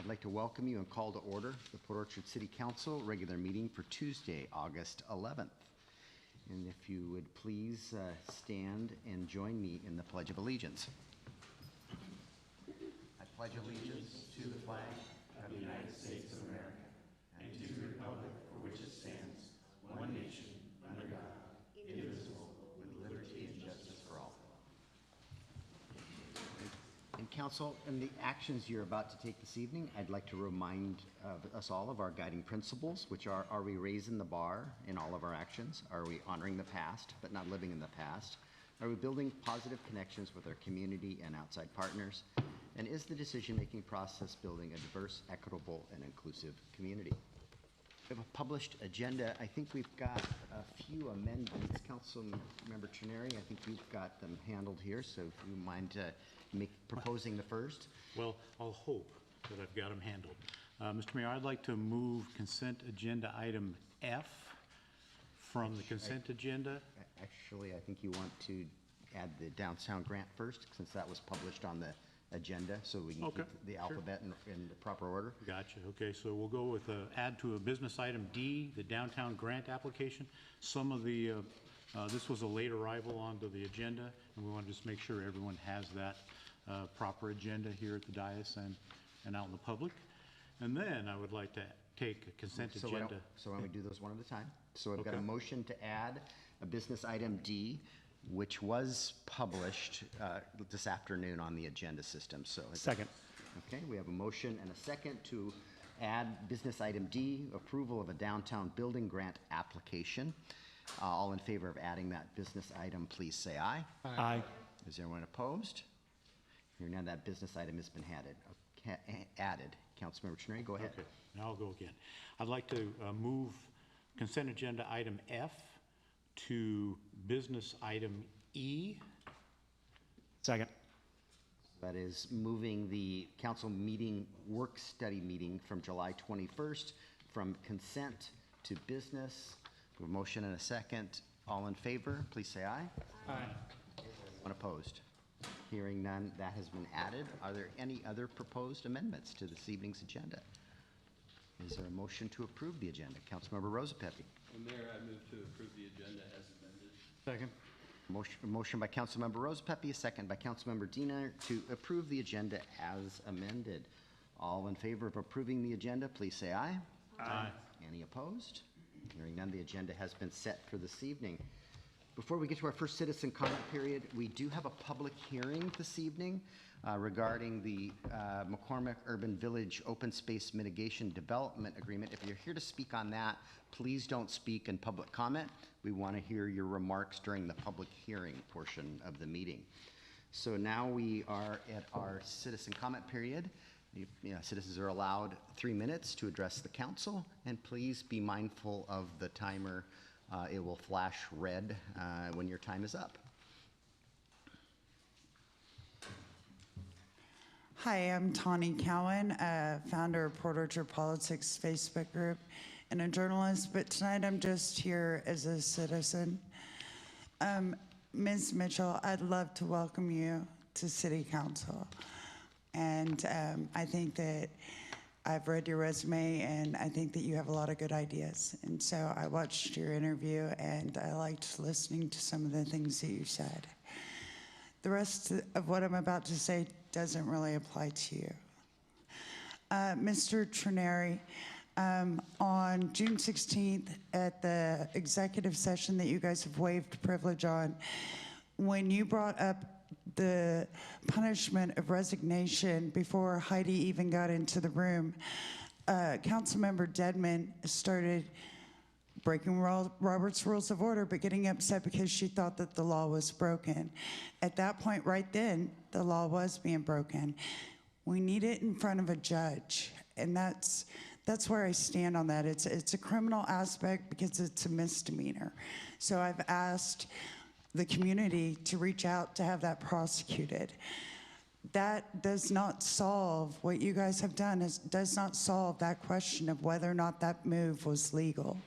I'd like to welcome you and call to order the Port Orchard City Council regular meeting for Tuesday, August 11th. And if you would please stand and join me in the Pledge of Allegiance. I pledge allegiance to the flag of the United States of America and to the republic for which it stands, one nation, under God, indivisible, with liberty and justice for all. And Council, in the actions you're about to take this evening, I'd like to remind us all of our guiding principles, which are we raising the bar in all of our actions? Are we honoring the past but not living in the past? Are we building positive connections with our community and outside partners? And is the decision-making process building a diverse, equitable, and inclusive community? We have a published agenda. I think we've got a few amendments. Councilmember Trenary, I think you've got them handled here, so if you mind proposing the first. Well, I'll hope that I've got them handled. Mr. Mayor, I'd like to move consent agenda item F from the consent agenda. Actually, I think you want to add the downtown grant first, since that was published on the agenda, so we can keep the alphabet in the proper order. Gotcha. Okay, so we'll go with add to a business item D, the downtown grant application. Some of the, this was a late arrival onto the agenda, and we want to just make sure everyone has that proper agenda here at the dais and out in the public. And then I would like to take a consent agenda. So why don't we do those one at a time? So I've got a motion to add a business item D, which was published this afternoon on the agenda system. So second. Okay, we have a motion and a second to add business item D, approval of a downtown building grant application. All in favor of adding that business item, please say aye. Aye. Is anyone opposed? Hearing none, that business item has been added. Councilmember Trenary, go ahead. Okay, now I'll go again. I'd like to move consent agenda item F to business item E. Second. That is moving the council meeting, work study meeting from July 21st from consent to business. We have a motion and a second. All in favor, please say aye. Aye. Anyone opposed? Hearing none, that has been added. Are there any other proposed amendments to this evening's agenda? Is there a motion to approve the agenda? Councilmember Rosapepe. Mayor, I move to approve the agenda as amended. Second. Motion by Councilmember Rosapepe, a second by Councilmember Diener to approve the agenda as amended. All in favor of approving the agenda, please say aye. Aye. Any opposed? Hearing none, the agenda has been set for this evening. Before we get to our first citizen comment period, we do have a public hearing this evening regarding the McCormick Urban Village Open Space Mitigation Development Agreement. If you're here to speak on that, please don't speak in public comment. We want to hear your remarks during the public hearing portion of the meeting. So now we are at our citizen comment period. Citizens are allowed 3 minutes to address the council, and please be mindful of the timer. It will flash red when your time is up. Hi, I'm Tawny Cowan, founder of Port Orchard Politics Facebook group and a journalist, but tonight I'm just here as a citizen. Ms. Mitchell, I'd love to welcome you to City Council. And I think that I've read your resume, and I think that you have a lot of good ideas. And so I watched your interview, and I liked listening to some of the things that you said. The rest of what I'm about to say doesn't really apply to you. Mr. Trenary, on June 16th at the executive session that you guys have waived privilege on, when you brought up the punishment of resignation before Heidi even got into the room, Councilmember Dedman started breaking Robert's Rules of Order, but getting upset because she thought that the law was broken. At that point right then, the law was being broken. We need it in front of a judge, and that's where I stand on that. It's a criminal aspect because it's a misdemeanor. So I've asked the community to reach out to have that prosecuted. That does not solve, what you guys have done does not solve that question of whether or not that move was legal.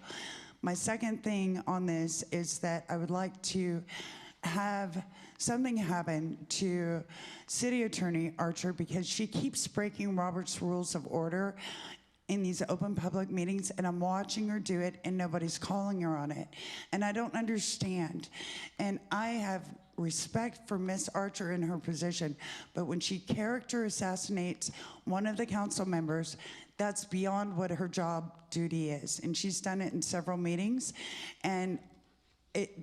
My second thing on this is that I would like to have something happened to City Attorney Archer because she keeps breaking Robert's Rules of Order in these open public meetings, and I'm watching her do it, and nobody's calling her on it. And I don't understand. And I have respect for Miss Archer in her position, but when she character assassinates one of the council members, that's beyond what her job duty is. And she's done it in several meetings. And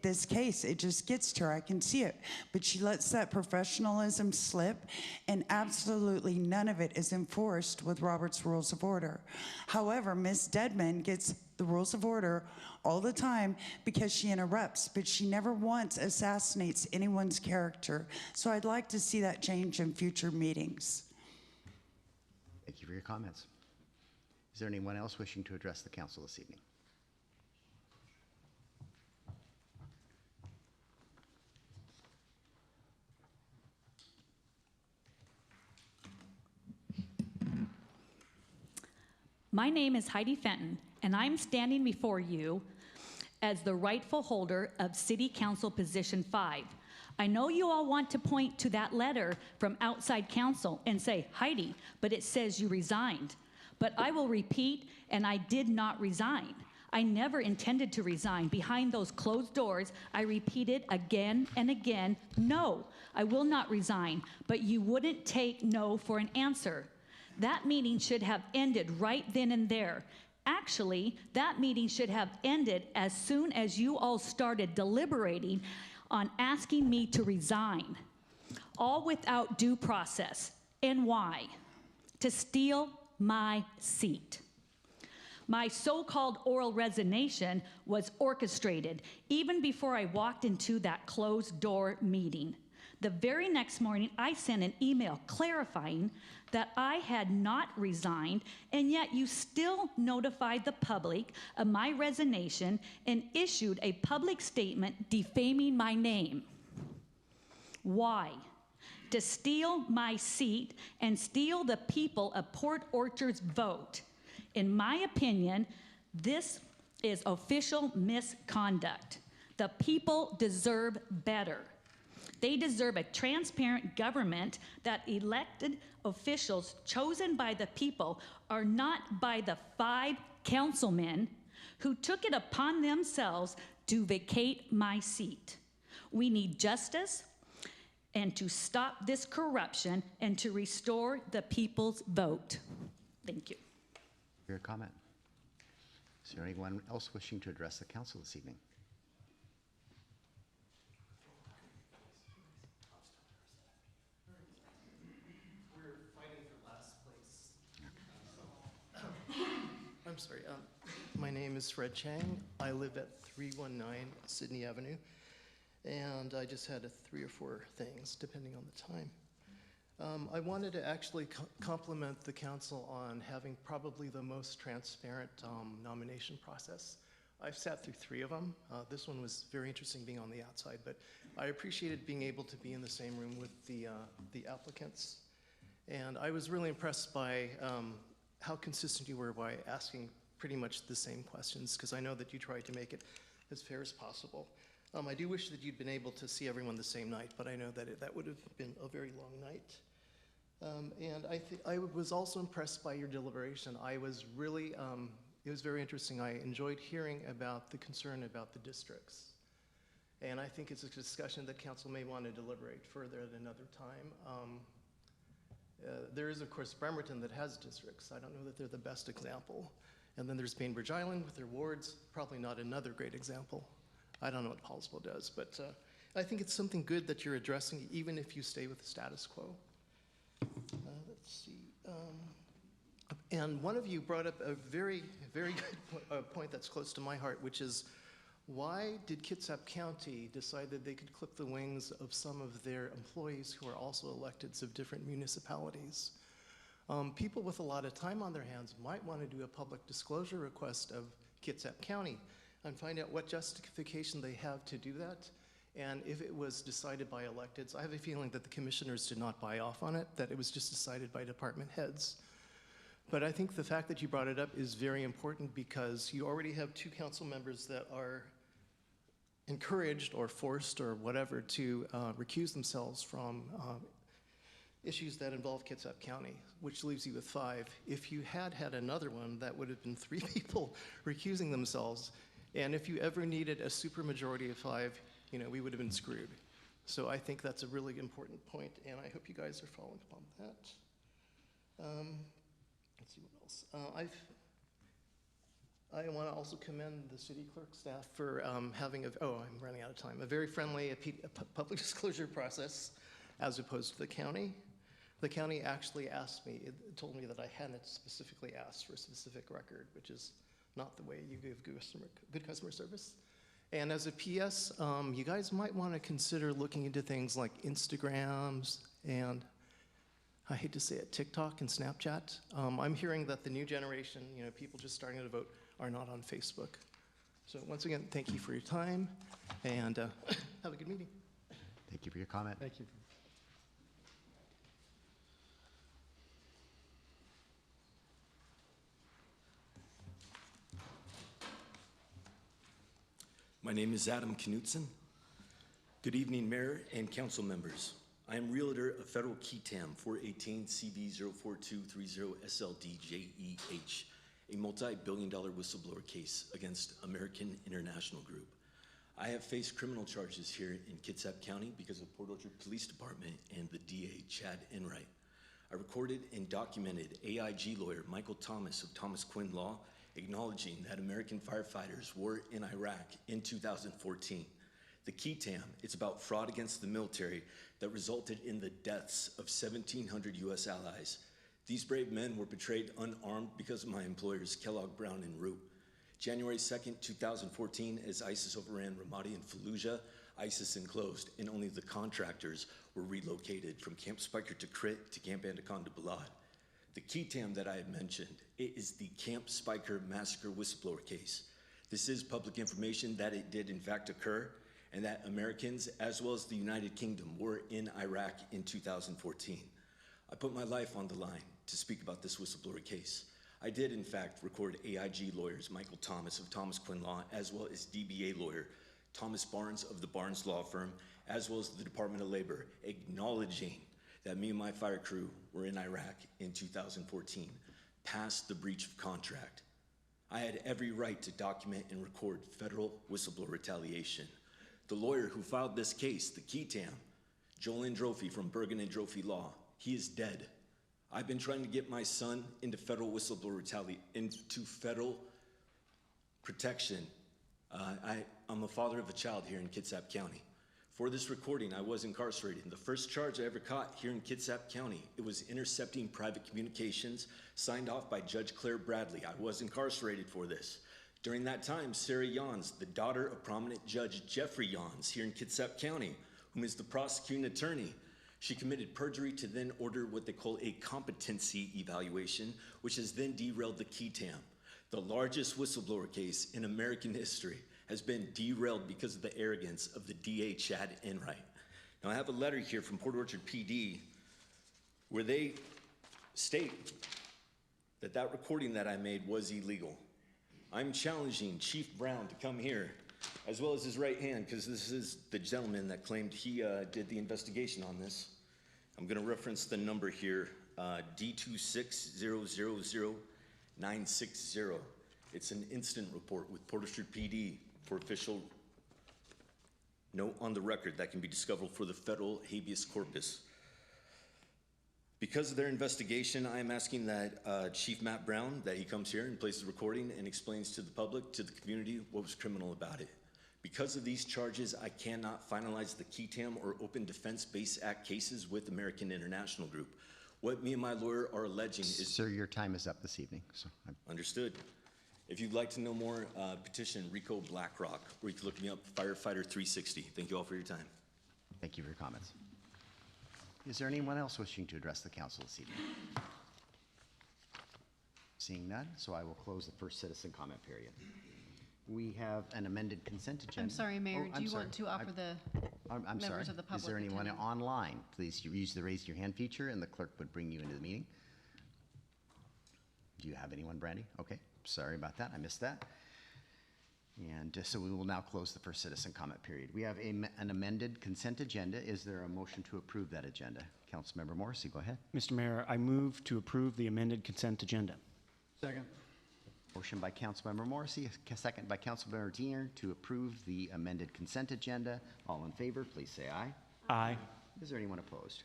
this case, it just gets to her. I can see it. But she lets that professionalism slip, and absolutely none of it is enforced with Robert's Rules of Order. However, Ms. Deadman gets the Rules of Order all the time because she interrupts, but she never once assassinates anyone's character. So I'd like to see that change in future meetings. Thank you for your comments. Is there anyone else wishing to address the council this evening? My name is Heidi Fenton, and I'm standing before you as the rightful holder of City Council Position 5. I know you all want to point to that letter from outside council and say, Heidi, but it says you resigned. But I will repeat, and I did not resign. I never intended to resign. Behind those closed doors, I repeated again and again, no, I will not resign. But you wouldn't take no for an answer. That meeting should have ended right then and there. Actually, that meeting should have ended as soon as you all started deliberating on asking me to resign, all without due process. And why? To steal my seat. My so-called oral resignation was orchestrated even before I walked into that closed-door meeting. The very next morning, I sent an email clarifying that I had not resigned, and yet you still notified the public of my resignation and issued a public statement defaming my name. Why? To steal my seat and steal the people of Port Orchard's vote. In my opinion, this is official misconduct. The people deserve better. They deserve a transparent government that elected officials chosen by the people are not by the 5 councilmen who took it upon themselves to vacate my seat. We need justice and to stop this corruption and to restore the people's vote. Thank you. Your comment. Is there anyone else wishing to address the council this evening? I'm sorry. My name is Fred Chang. I live at 319 Sydney Avenue, and I just had 3 or 4 things, depending on the time. I wanted to actually compliment the council on having probably the most transparent nomination process. I've sat through 3 of them. This one was very interesting being on the outside, but I appreciated being able to be in the same room with the applicants. And I was really impressed by how consistent you were by asking pretty much the same questions, because I know that you tried to make it as fair as possible. I do wish that you'd been able to see everyone the same night, but I know that that would have been a very long night. And I was also impressed by your deliberation. I was really, it was very interesting. I enjoyed hearing about the concern about the districts. And I think it's a discussion that council may want to deliberate further at another time. There is, of course, Bremerton that has districts. I don't know that they're the best example. And then there's Bainbridge Island with their wards, probably not another great example. I don't know what Hallsville does, but I think it's something good that you're addressing, even if you stay with the status quo. Let's see. And one of you brought up a very, very good point that's close to my heart, which is, why did Kitsap County decide that they could clip the wings of some of their employees who are also electeds of different municipalities? People with a lot of time on their hands might want to do a public disclosure request of Kitsap County and find out what justification they have to do that. And if it was decided by electeds, I have a feeling that the commissioners did not buy off on it, that it was just decided by department heads. But I think the fact that you brought it up is very important, because you already have 2 council members that are encouraged or forced or whatever to recuse themselves from issues that involve Kitsap County, which leaves you with 5. If you had had another one, that would have been 3 people recusing themselves. And if you ever needed a supermajority of 5, you know, we would have been screwed. So I think that's a really important point, and I hope you guys are following up on that. Let's see what else. I want to also commend the city clerk staff for having I'm running out of time, a very friendly public disclosure process as opposed to the county. The county actually asked me, it told me that I hadn't specifically asked for a specific record, which is not the way you give good customer service. And as a PS, you guys might want to consider looking into things like Instagrams and, I hate to say it, TikTok and Snapchat. I'm hearing that the new generation, you know, people just starting to vote, are not on Facebook. So once again, thank you for your time, and have a good meeting. Thank you for your comment. Thank you. My name is Adam Knutson. Good evening, Mayor and council members. I am Realtor of Federal Key Tam 418 CV04230 SLDJEH, a multi-billion-dollar whistleblower case against American International Group. I have faced criminal charges here in Kitsap County because of Port Orchard Police Department and the DA, Chad Enright. I recorded and documented AIG lawyer Michael Thomas of Thomas Quinn Law acknowledging that American firefighters were in Iraq in 2014. The Key Tam, it's about fraud against the military that resulted in the deaths of 1,700 U.S. allies. These brave men were betrayed unarmed because of my employers, Kellogg Brown and Root. January 2nd, 2014, as ISIS overran Ramadi and Fallujah, ISIS enclosed, and only the contractors were relocated from Camp Spiker to Crit to Camp Andakan to Balad. The Key Tam that I had mentioned, it is the Camp Spiker massacre whistleblower case. This is public information that it did in fact occur, and that Americans, as well as the United Kingdom, were in Iraq in 2014. I put my life on the line to speak about this whistleblower case. I did, in fact, record AIG lawyers Michael Thomas of Thomas Quinn Law, as well as DBA lawyer Thomas Barnes of the Barnes Law Firm, as well as the Department of Labor, acknowledging that me and my fire crew were in Iraq in 2014, past the breach of contract. I had every right to document and record federal whistleblower retaliation. The lawyer who filed this case, the Key Tam, Joel Androphy from Bergen and Trophy Law, he is dead. I've been trying to get my son into federal whistleblower into federal protection. I'm a father of a child here in Kitsap County. For this recording, I was incarcerated. The first charge I ever caught here in Kitsap County, it was intercepting private communications signed off by Judge Claire Bradley. I was incarcerated for this. During that time, Sarah Yons, the daughter of prominent Judge Jeffrey Yons here in Kitsap County, whom is the prosecuting attorney, she committed perjury to then order what they call a competency evaluation, which has then derailed the Key Tam. The largest whistleblower case in American history has been derailed because of the arrogance of the DA, Chad Enright. Now, I have a letter here from Port Orchard PD where they state that that recording that I made was illegal. I'm challenging Chief Brown to come here, as well as his right hand, because this is the gentleman that claimed he did the investigation on this. I'm going to reference the number here, D260000960. It's an incident report with Port Orchard PD for official note on the record that can be discoverable for the federal habeas corpus. Because of their investigation, I am asking that Chief Matt Brown, that he comes here and plays the recording and explains to the public, to the community, what was criminal about it. Because of these charges, I cannot finalize the Key Tam or Open Defense Base Act cases with American International Group. What me and my lawyer are alleging is— Sir, your time is up this evening, so Understood. If you'd like to know more, petition Rico Blackrock, or you can look me up, Firefighter 360. Thank you all for your time. thank you for your comments. Is there anyone else wishing to address the council this evening? Seeing none, so I will close the first citizen comment period. We have an amended consent agenda. I'm sorry, Mayor, Oh, do I'm you sorry. want to offer the I'm sorry. members of the public Is there anyone attending? online? Please use the raise your hand feature and the clerk would bring you into the meeting. Do you have anyone, Brandy? Okay, sorry about that, I missed that. And so we will now close the first citizen comment period. We have an amended consent agenda. Is there a motion to approve that agenda? Councilmember Morrissey, go ahead. Mr. Mayor, I move to approve the amended consent agenda. Second. Motion by Councilmember Morrissey, second by Councilmember Diener to approve the amended consent agenda. All in favor, please say aye. Aye. Is there anyone opposed?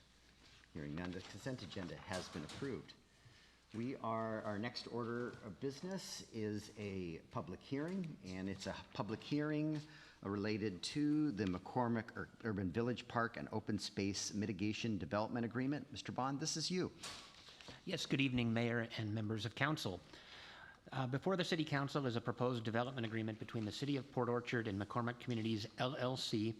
Hearing none, the consent agenda has been approved. Our next order of business is a public hearing, and it's a public hearing related to the McCormick Urban Village Park and Open Space Mitigation Development Agreement. Mr. Bond, this is you. Yes, good evening, Mayor and members of council. Before the City Council is a proposed development agreement between the City of Port Orchard and McCormick Communities LLC,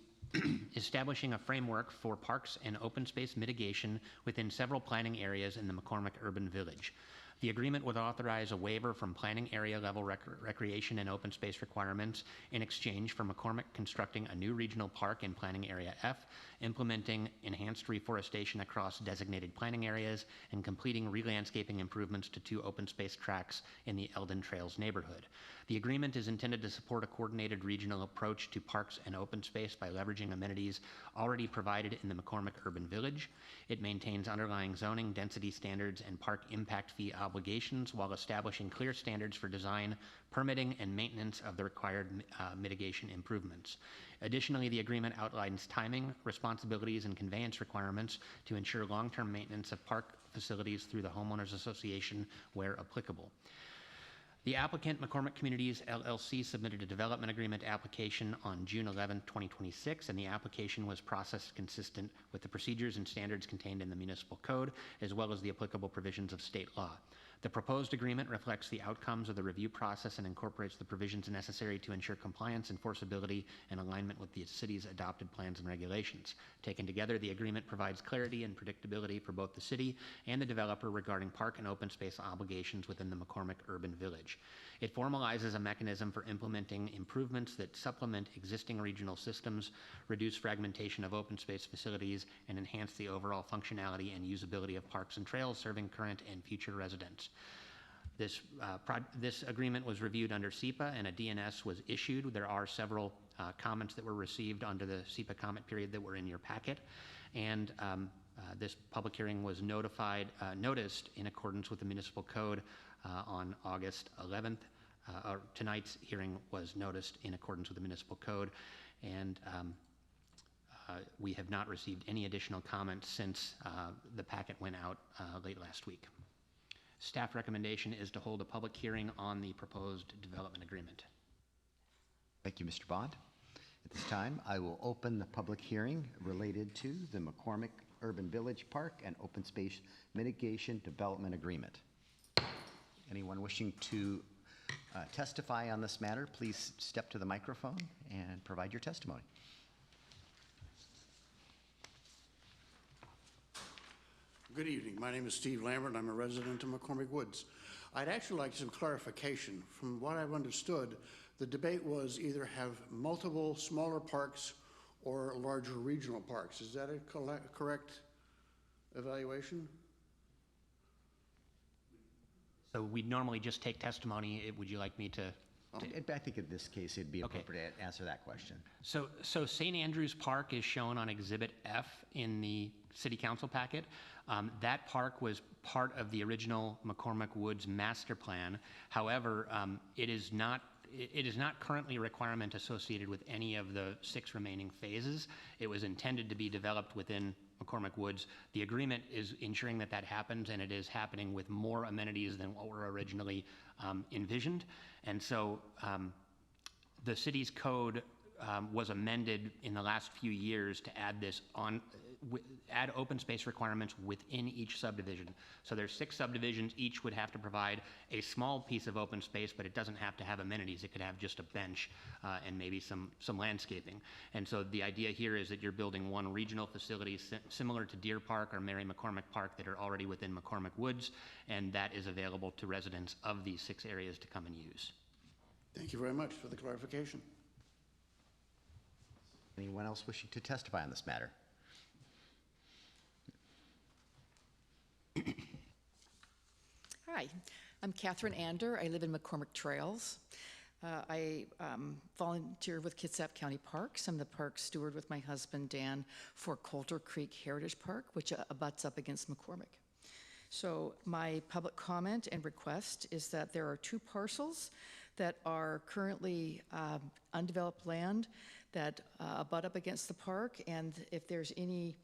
establishing a framework for parks and open space mitigation within several planning areas in the McCormick Urban Village. The agreement would authorize a waiver from planning area level recreation and open space requirements in exchange for McCormick constructing a new regional park in Planning Area F, implementing enhanced reforestation across designated planning areas, and completing re-landscaping improvements to 2 open space tracks in the Eldon Trails neighborhood. The agreement is intended to support a coordinated regional approach to parks and open space by leveraging amenities already provided in the McCormick Urban Village. It maintains underlying zoning, density standards, and park impact fee obligations while establishing clear standards for design, permitting, and maintenance of the required mitigation improvements. Additionally, the agreement outlines timing, responsibilities, and conveyance requirements to ensure long-term maintenance of park facilities through the homeowners association where applicable. The applicant, McCormick Communities LLC, submitted a development agreement application on June 11, 2026, and the application was processed consistent with the procedures and standards contained in the municipal code, as well as the applicable provisions of state law. The proposed agreement reflects the outcomes of the review process and incorporates the provisions necessary to ensure compliance, enforceability, and alignment with the city's adopted plans and regulations. Taken together, the agreement provides clarity and predictability for both the city and the developer regarding park and open space obligations within the McCormick Urban Village. It formalizes a mechanism for implementing improvements that supplement existing regional systems, reduce fragmentation of open space facilities, and enhance the overall functionality and usability of parks and trails serving current and future residents. This agreement was reviewed under SEPA and a DNS was issued. There are several comments that were received under the SEPA comment period that were in your packet. And this public hearing was noticed in accordance with the municipal code on August 11th. Tonight's hearing was noticed in accordance with the municipal code. And we have not received any additional comments since the packet went out late last week. Staff recommendation is to hold a public hearing on the proposed development agreement. Thank you, Mr. Bond. At this time, I will open the public hearing related to the McCormick Urban Village Park and Open Space Mitigation Development Agreement. Anyone wishing to testify on this matter, please step to the microphone and provide your testimony. Good evening. My name is Steve Lambert. I'm a resident of McCormick Woods. I'd actually like some clarification. From what I've understood, the debate was either have multiple smaller parks or larger regional parks. Is that a correct evaluation? So we normally just take testimony. Would you like me to? I think in this case, it'd be appropriate to answer that question. So St. Andrews Park is shown on Exhibit F in the City Council packet. That park was part of the original McCormick Woods master plan. However, it is not currently a requirement associated with any of the 6 remaining phases. It was intended to be developed within McCormick Woods. The agreement is ensuring that that happens, and it is happening with more amenities than what were originally envisioned. And so the city's code was amended in the last few years to add this add open space requirements within each subdivision. So there's 6 subdivisions. Each would have to provide a small piece of open space, but it doesn't have to have amenities. It could have just a bench and maybe some landscaping. And so the idea here is that you're building one regional facility similar to Deer Park or Mary McCormick Park that are already within McCormick Woods, and that is available to residents of these 6 areas to come and use. Thank you very much for the clarification. Anyone else wishing to testify on this matter? Hi, I'm Catherine Ander. I live in McCormick Trails. I volunteer with Kitsap County Parks. I'm the park steward with my husband, Dan, for Coulter Creek Heritage Park, which abuts up against McCormick. So my public comment and request is that there are 2 parcels that are currently undeveloped land that abut up against the park, and if there's any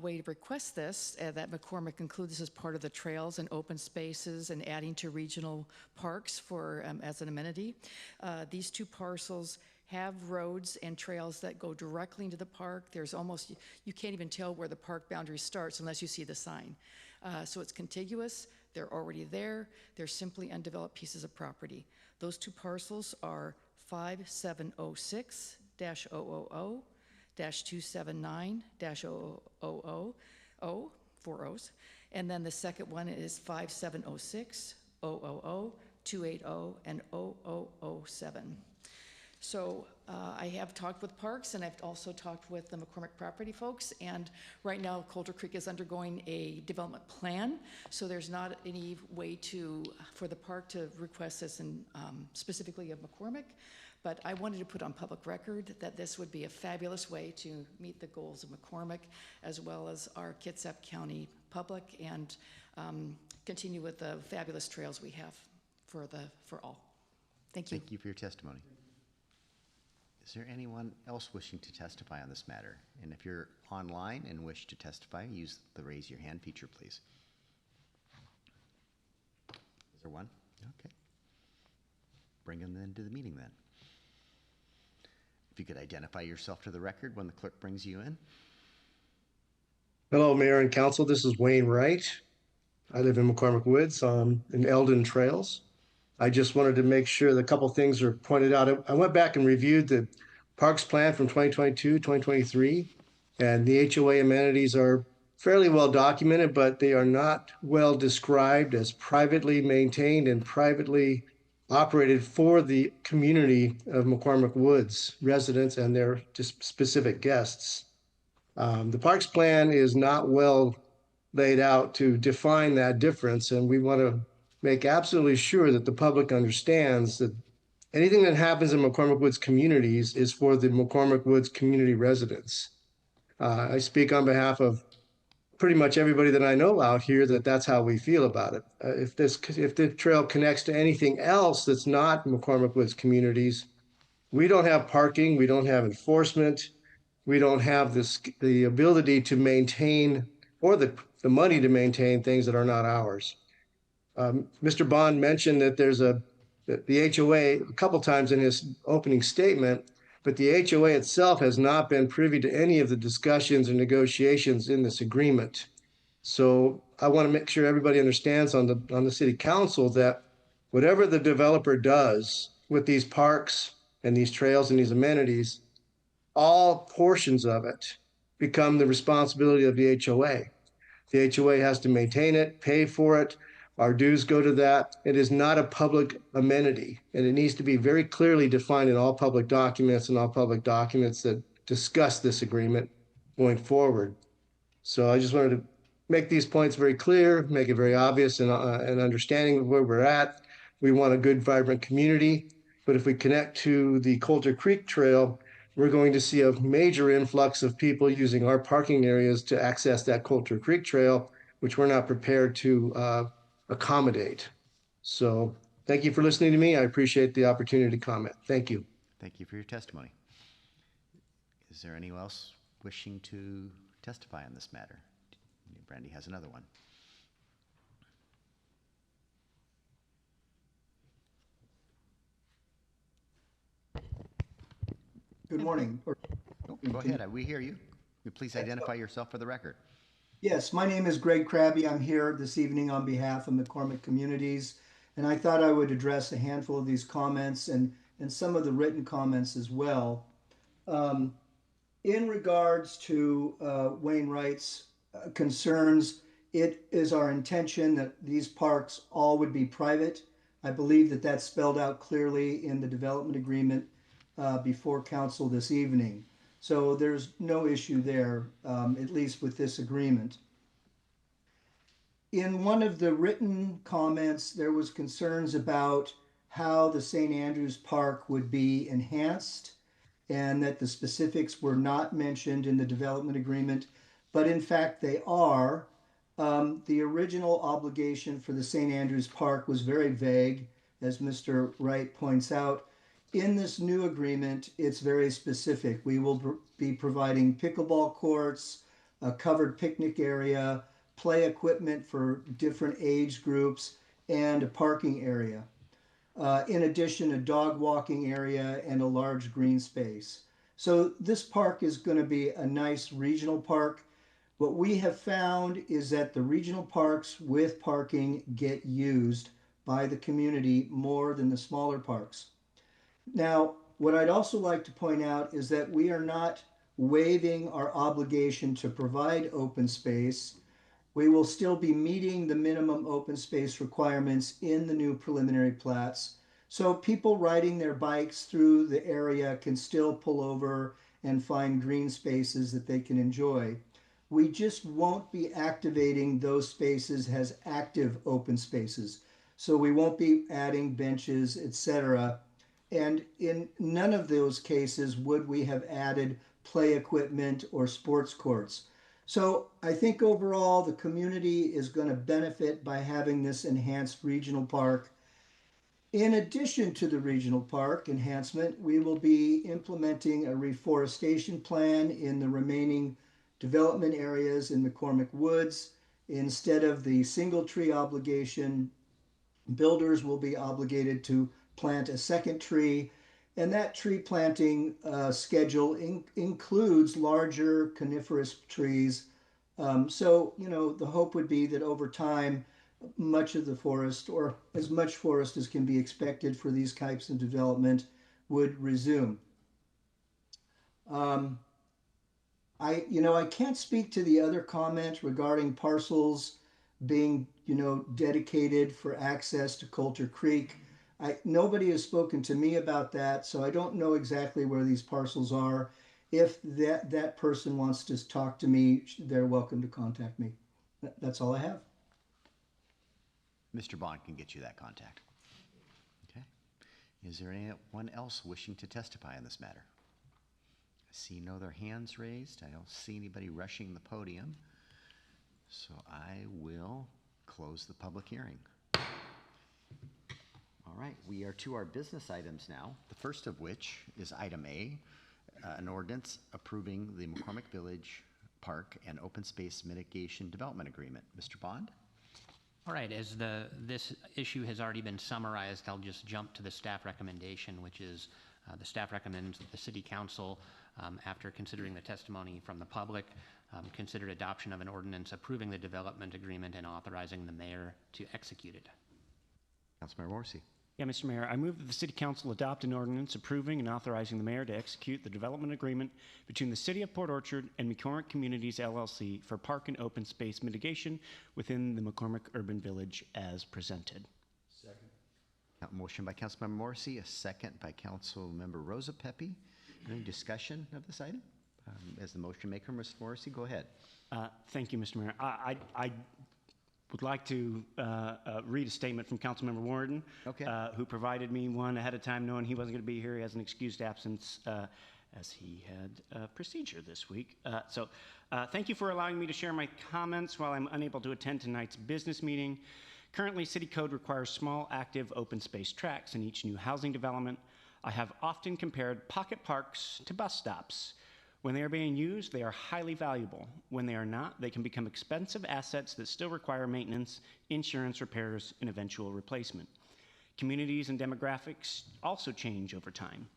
way to request this, that McCormick include this as part of the trails and open spaces and adding to regional parks for as an amenity. These 2 parcels have roads and trails that go directly into the park. There's almost, you can't even tell where the park boundary starts unless you see the sign. So it's contiguous, they're already there, they're simply undeveloped pieces of property. Those 2 parcels are 5706-000, 279-000, 4 O's, and then the second one is 5706, 000, 280, and 0007. So I have talked with Parks, and I've also talked with the McCormick property folks, and right now Coulter Creek is undergoing a development plan, so there's not any way for the park to request this in, specifically of McCormick, but I wanted to put on public record that this would be a fabulous way to meet the goals of McCormick, as well as our Kitsap County public, and continue with the fabulous trails we have for all. Thank you. Thank you for your testimony. Is there anyone else wishing to testify on this matter? And if you're online and wish to testify, use the raise your hand feature, please. Is there one? Okay. Bring them into the meeting then. If you could identify yourself to the record when the clerk brings you in. Hello, Mayor and Council. This is Wayne Wright. I live in McCormick Woods in Eldon Trails. I just wanted to make sure that a couple things are pointed out. I went back and reviewed the Parks Plan from 2022, 2023, and the HOA amenities are fairly well documented, but they are not well described as privately maintained and privately operated for the community of McCormick Woods residents and their just specific guests. The Parks Plan is not well laid out to define that difference, and we want to make absolutely sure that the public understands that anything that happens in McCormick Woods communities is for the McCormick Woods community residents. I speak on behalf of pretty much everybody that I know out here that that's how we feel about it. If the trail connects to anything else that's not McCormick Woods communities, we don't have parking, we don't have enforcement, we don't have the ability to maintain or the money to maintain things that are not ours. Mr. Bond mentioned that there's the HOA a couple times in his opening statement, but the HOA itself has not been privy to any of the discussions and negotiations in this agreement. So I want to make sure everybody understands on the city council that whatever the developer does with these parks and these trails and these amenities, all portions of it become the responsibility of the HOA. The HOA has to maintain it, pay for it. Our dues go to that. It is not a public amenity, and it needs to be very clearly defined in all public documents that discuss this agreement going forward. So I just wanted to make these points very clear, make it very obvious and understanding of where we're at. We want a good, vibrant community, but if we connect to the Coulter Creek Trail, we're going to see a major influx of people using our parking areas to access that Coulter Creek Trail, which we're not prepared to accommodate. So thank you for listening to me. I appreciate the opportunity to comment. Thank you. Thank you for your testimony. Is there anyone else wishing to testify on this matter? Brandy has another one. Good morning. Oh, go ahead. We hear you. Please identify yourself for the record. Yes, my name is Greg Krabby. I'm here this evening on behalf of McCormick Communities, and I thought I would address a handful of these comments and some of the written comments as well. In regards to Wayne Wright's concerns, it is our intention that these parks all would be private. I believe that that's spelled out clearly in the development agreement before council this evening. So there's no issue there, at least with this agreement. In one of the written comments, there was concerns about how the St. Andrews Park would be enhanced and that the specifics were not mentioned in the development agreement, but in fact they are. The original obligation for the St. Andrews Park was very vague, as Mr. Wright points out. In this new agreement, it's very specific. We will be providing pickleball courts, a covered picnic area, play equipment for different age groups, and a parking area. In addition, a dog walking area and a large green space. So this park is going to be a nice regional park. What we have found is that the regional parks with parking get used by the community more than the smaller parks. Now, what I'd also like to point out is that we are not waiving our obligation to provide open space. We will still be meeting the minimum open space requirements in the new preliminary plats. So people riding their bikes through the area can still pull over and find green spaces that they can enjoy. We just won't be activating those spaces as active open spaces. So we won't be adding benches, etc. And in none of those cases would we have added play equipment or sports courts. So I think overall the community is going to benefit by having this enhanced regional park. In addition to the regional park enhancement, we will be implementing a reforestation plan in the remaining development areas in McCormick Woods. Instead of the single tree obligation, builders will be obligated to plant a second tree, and that tree planting schedule includes larger coniferous trees. So, you know, the hope would be that over time, much of the forest, or as much forest as can be expected for these types of development, would resume. I can't speak to the other comment regarding parcels being, dedicated for access to Coulter Creek. Nobody has spoken to me about that, so I don't know exactly where these parcels are. If that person wants to talk to me, they're welcome to contact me. That's all I have. Mr. Bond can get you that contact. Okay. Is there anyone else wishing to testify on this matter? I see no other hands raised. I don't see anybody rushing the podium. So I will close the public hearing. All right, we are to our business items now, the first of which is item A, an ordinance approving the McCormick Village Park and Open Space Mitigation Development Agreement. Mr. Bond? All right, as this issue has already been summarized, I'll just jump to the staff recommendation, which is the staff recommends that the City Council, after considering the testimony from the public, consider adoption of an ordinance approving the development agreement and authorizing the mayor to execute it. Councilmember Morrissey. Yeah, Mr. Mayor, I move that the City Council adopt an ordinance approving and authorizing the mayor to execute the development agreement between the City of Port Orchard and McCormick Communities, LLC for park and open space mitigation within the McCormick Urban Village as presented. Second. Motion by Councilmember Morrissey, a second by Councilmember Rosa Pepe. Any discussion of this item? As the motion maker, Ms. Morrissey, go ahead. Thank you, Mr. Mayor. I would like to read a statement from Councilmember Warden, Okay. Who provided me one ahead of time, knowing he wasn't going to be here. He has an excused absence as he had a procedure this week. So thank you for allowing me to share my comments while I'm unable to attend tonight's business meeting. Currently, City Code requires small, active, open space tracts in each new housing development. I have often compared pocket parks to bus stops. When they are being used, they are highly valuable. When they are not, they can become expensive assets that still require maintenance, insurance, repairs, and eventual replacement. Communities and demographics also change over time.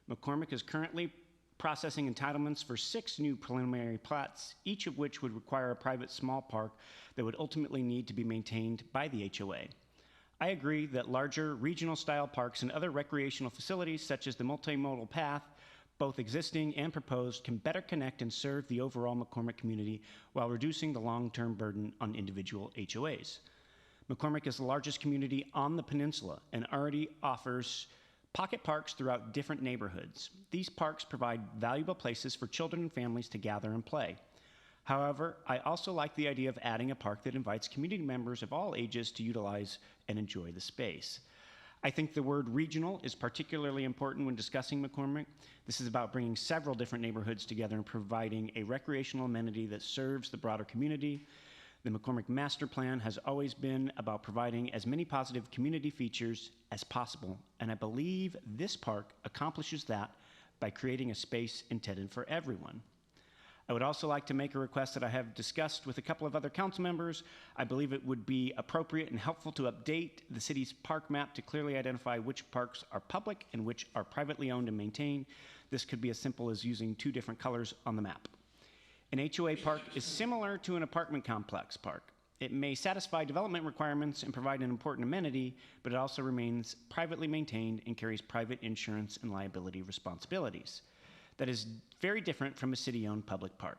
McCormick is currently processing entitlements for 6 new preliminary plats, each of which would require a private small park that would ultimately need to be maintained by the HOA. I agree that larger regional-style parks and other recreational facilities, such as the multimodal path, both existing and proposed, can better connect and serve the overall McCormick community while reducing the long-term burden on individual HOAs. McCormick is the largest community on the peninsula and already offers pocket parks throughout different neighborhoods. These parks provide valuable places for children and families to gather and play. However, I also like the idea of adding a park that invites community members of all ages to utilize and enjoy the space. I think the word regional is particularly important when discussing McCormick. This is about bringing several different neighborhoods together and providing a recreational amenity that serves the broader community. The McCormick Master Plan has always been about providing as many positive community features as possible, and I believe this park accomplishes that by creating a space intended for everyone. I would also like to make a request that I have discussed with a couple of other council members. I believe it would be appropriate and helpful to update the city's park map to clearly identify which parks are public and which are privately owned and maintained. This could be as simple as using 2 different colors on the map. An HOA park is similar to an apartment complex park. It may satisfy development requirements and provide an important amenity, but it also remains privately maintained and carries private insurance and liability responsibilities. That is very different from a city-owned public park.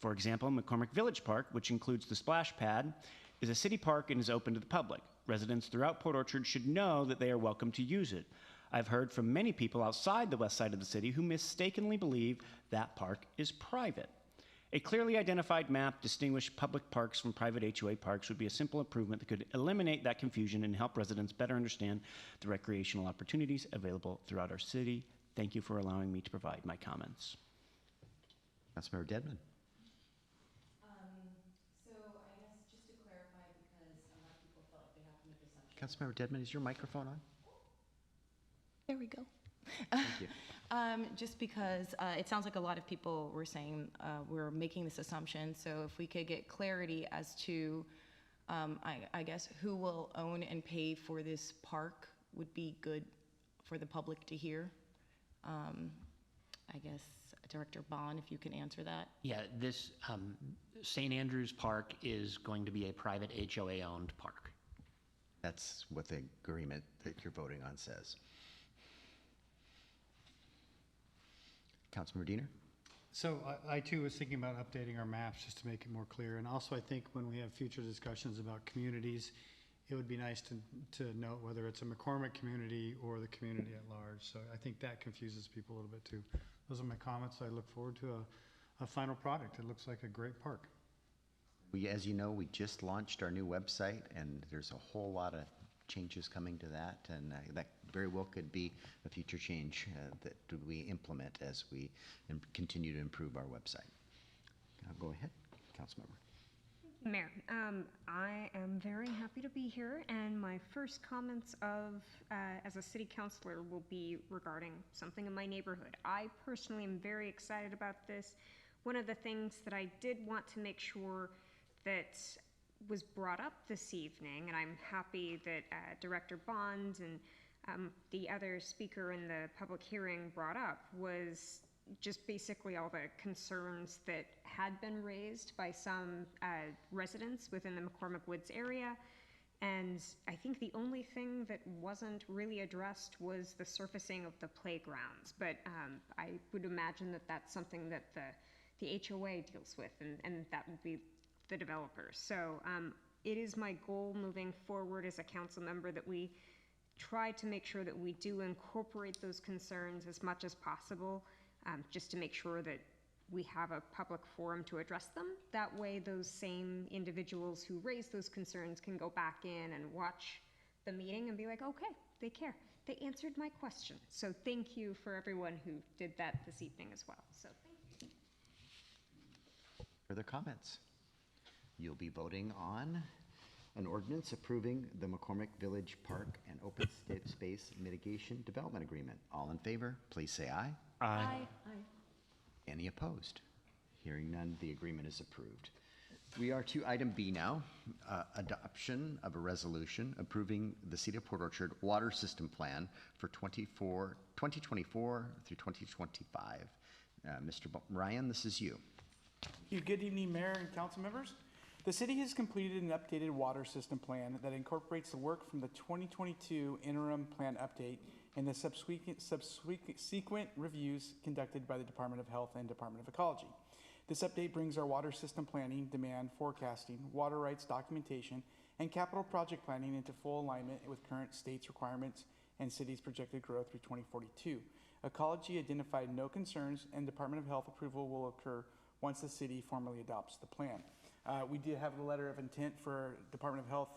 For example, McCormick Village Park, which includes the splash pad, is a city park and is open to the public. Residents throughout Port Orchard should know that they are welcome to use it. I've heard from many people outside the west side of the city who mistakenly believe that park is private. A clearly identified map distinguishing public parks from private HOA parks would be a simple improvement that could eliminate that confusion and help residents better understand the recreational opportunities available throughout our city. Thank you for allowing me to provide my comments. Councilmember Dedman. So I guess just to clarify, because a lot of people felt like they have to make assumptions. Councilmember Dedman, is your microphone on? There we go. Thank you. Just because it sounds like a lot of people were saying we're making this assumption, so if we could get clarity as to, I guess, who will own and pay for this park would be good for the public to hear. I guess, Director Bond, if you can answer that. Yeah, this St. Andrews Park is going to be a private HOA-owned park. That's what the agreement that you're voting on says. Councilmember Diener? So I too was thinking about updating our maps just to make it more clear. And also I think when we have future discussions about communities, it would be nice to note whether it's a McCormick community or the community at large. So I think that confuses people a little bit too. Those are my comments. I look forward to a final product. It looks like a great park. As you know, we just launched our new website, and there's a whole lot of changes coming to that, and that very well could be a future change that we implement as we continue to improve our website. Go ahead, Councilmember. Mayor, I am very happy to be here, and my first comments as a city councilor will be regarding something in my neighborhood. I personally am very excited about this. One of the things that I did want to make sure that was brought up this evening, and I'm happy that Director Bond and the other speaker in the public hearing brought up, was just basically all the concerns that had been raised by some residents within the McCormick Woods area. And I think the only thing that wasn't really addressed was the surfacing of the playgrounds. But I would imagine that that's something that the HOA deals with, and that would be the developers. So it is my goal moving forward as a council member that we try to make sure that we do incorporate those concerns as much as possible, just to make sure that we have a public forum to address them. That way those same individuals who raise those concerns can go back in and watch the meeting and be like, okay, they care. They answered my question. So thank you for everyone who did that this evening as well. So thank you. Further comments? You'll be voting on an ordinance approving the McCormick Village Park and Open Space Mitigation Development Agreement. All in favor, please say aye. Aye. Any opposed? Hearing none, the agreement is approved. We are to item B now, adoption of a resolution approving the City of Port Orchard Water System Plan for 2024 through 2025. Mr. Ryan, this is you. Good evening, Mayor and council members. The city has completed an updated water system plan that incorporates the work from the 2022 interim plan update and the subsequent reviews conducted by the Department of Health and Department of Ecology. This update brings our water system planning, demand forecasting, water rights documentation, and capital project planning into full alignment with current state's requirements and city's projected growth through 2042. Ecology identified no concerns, and Department of Health approval will occur once the city formally adopts the plan. We did have a letter of intent for Department of Health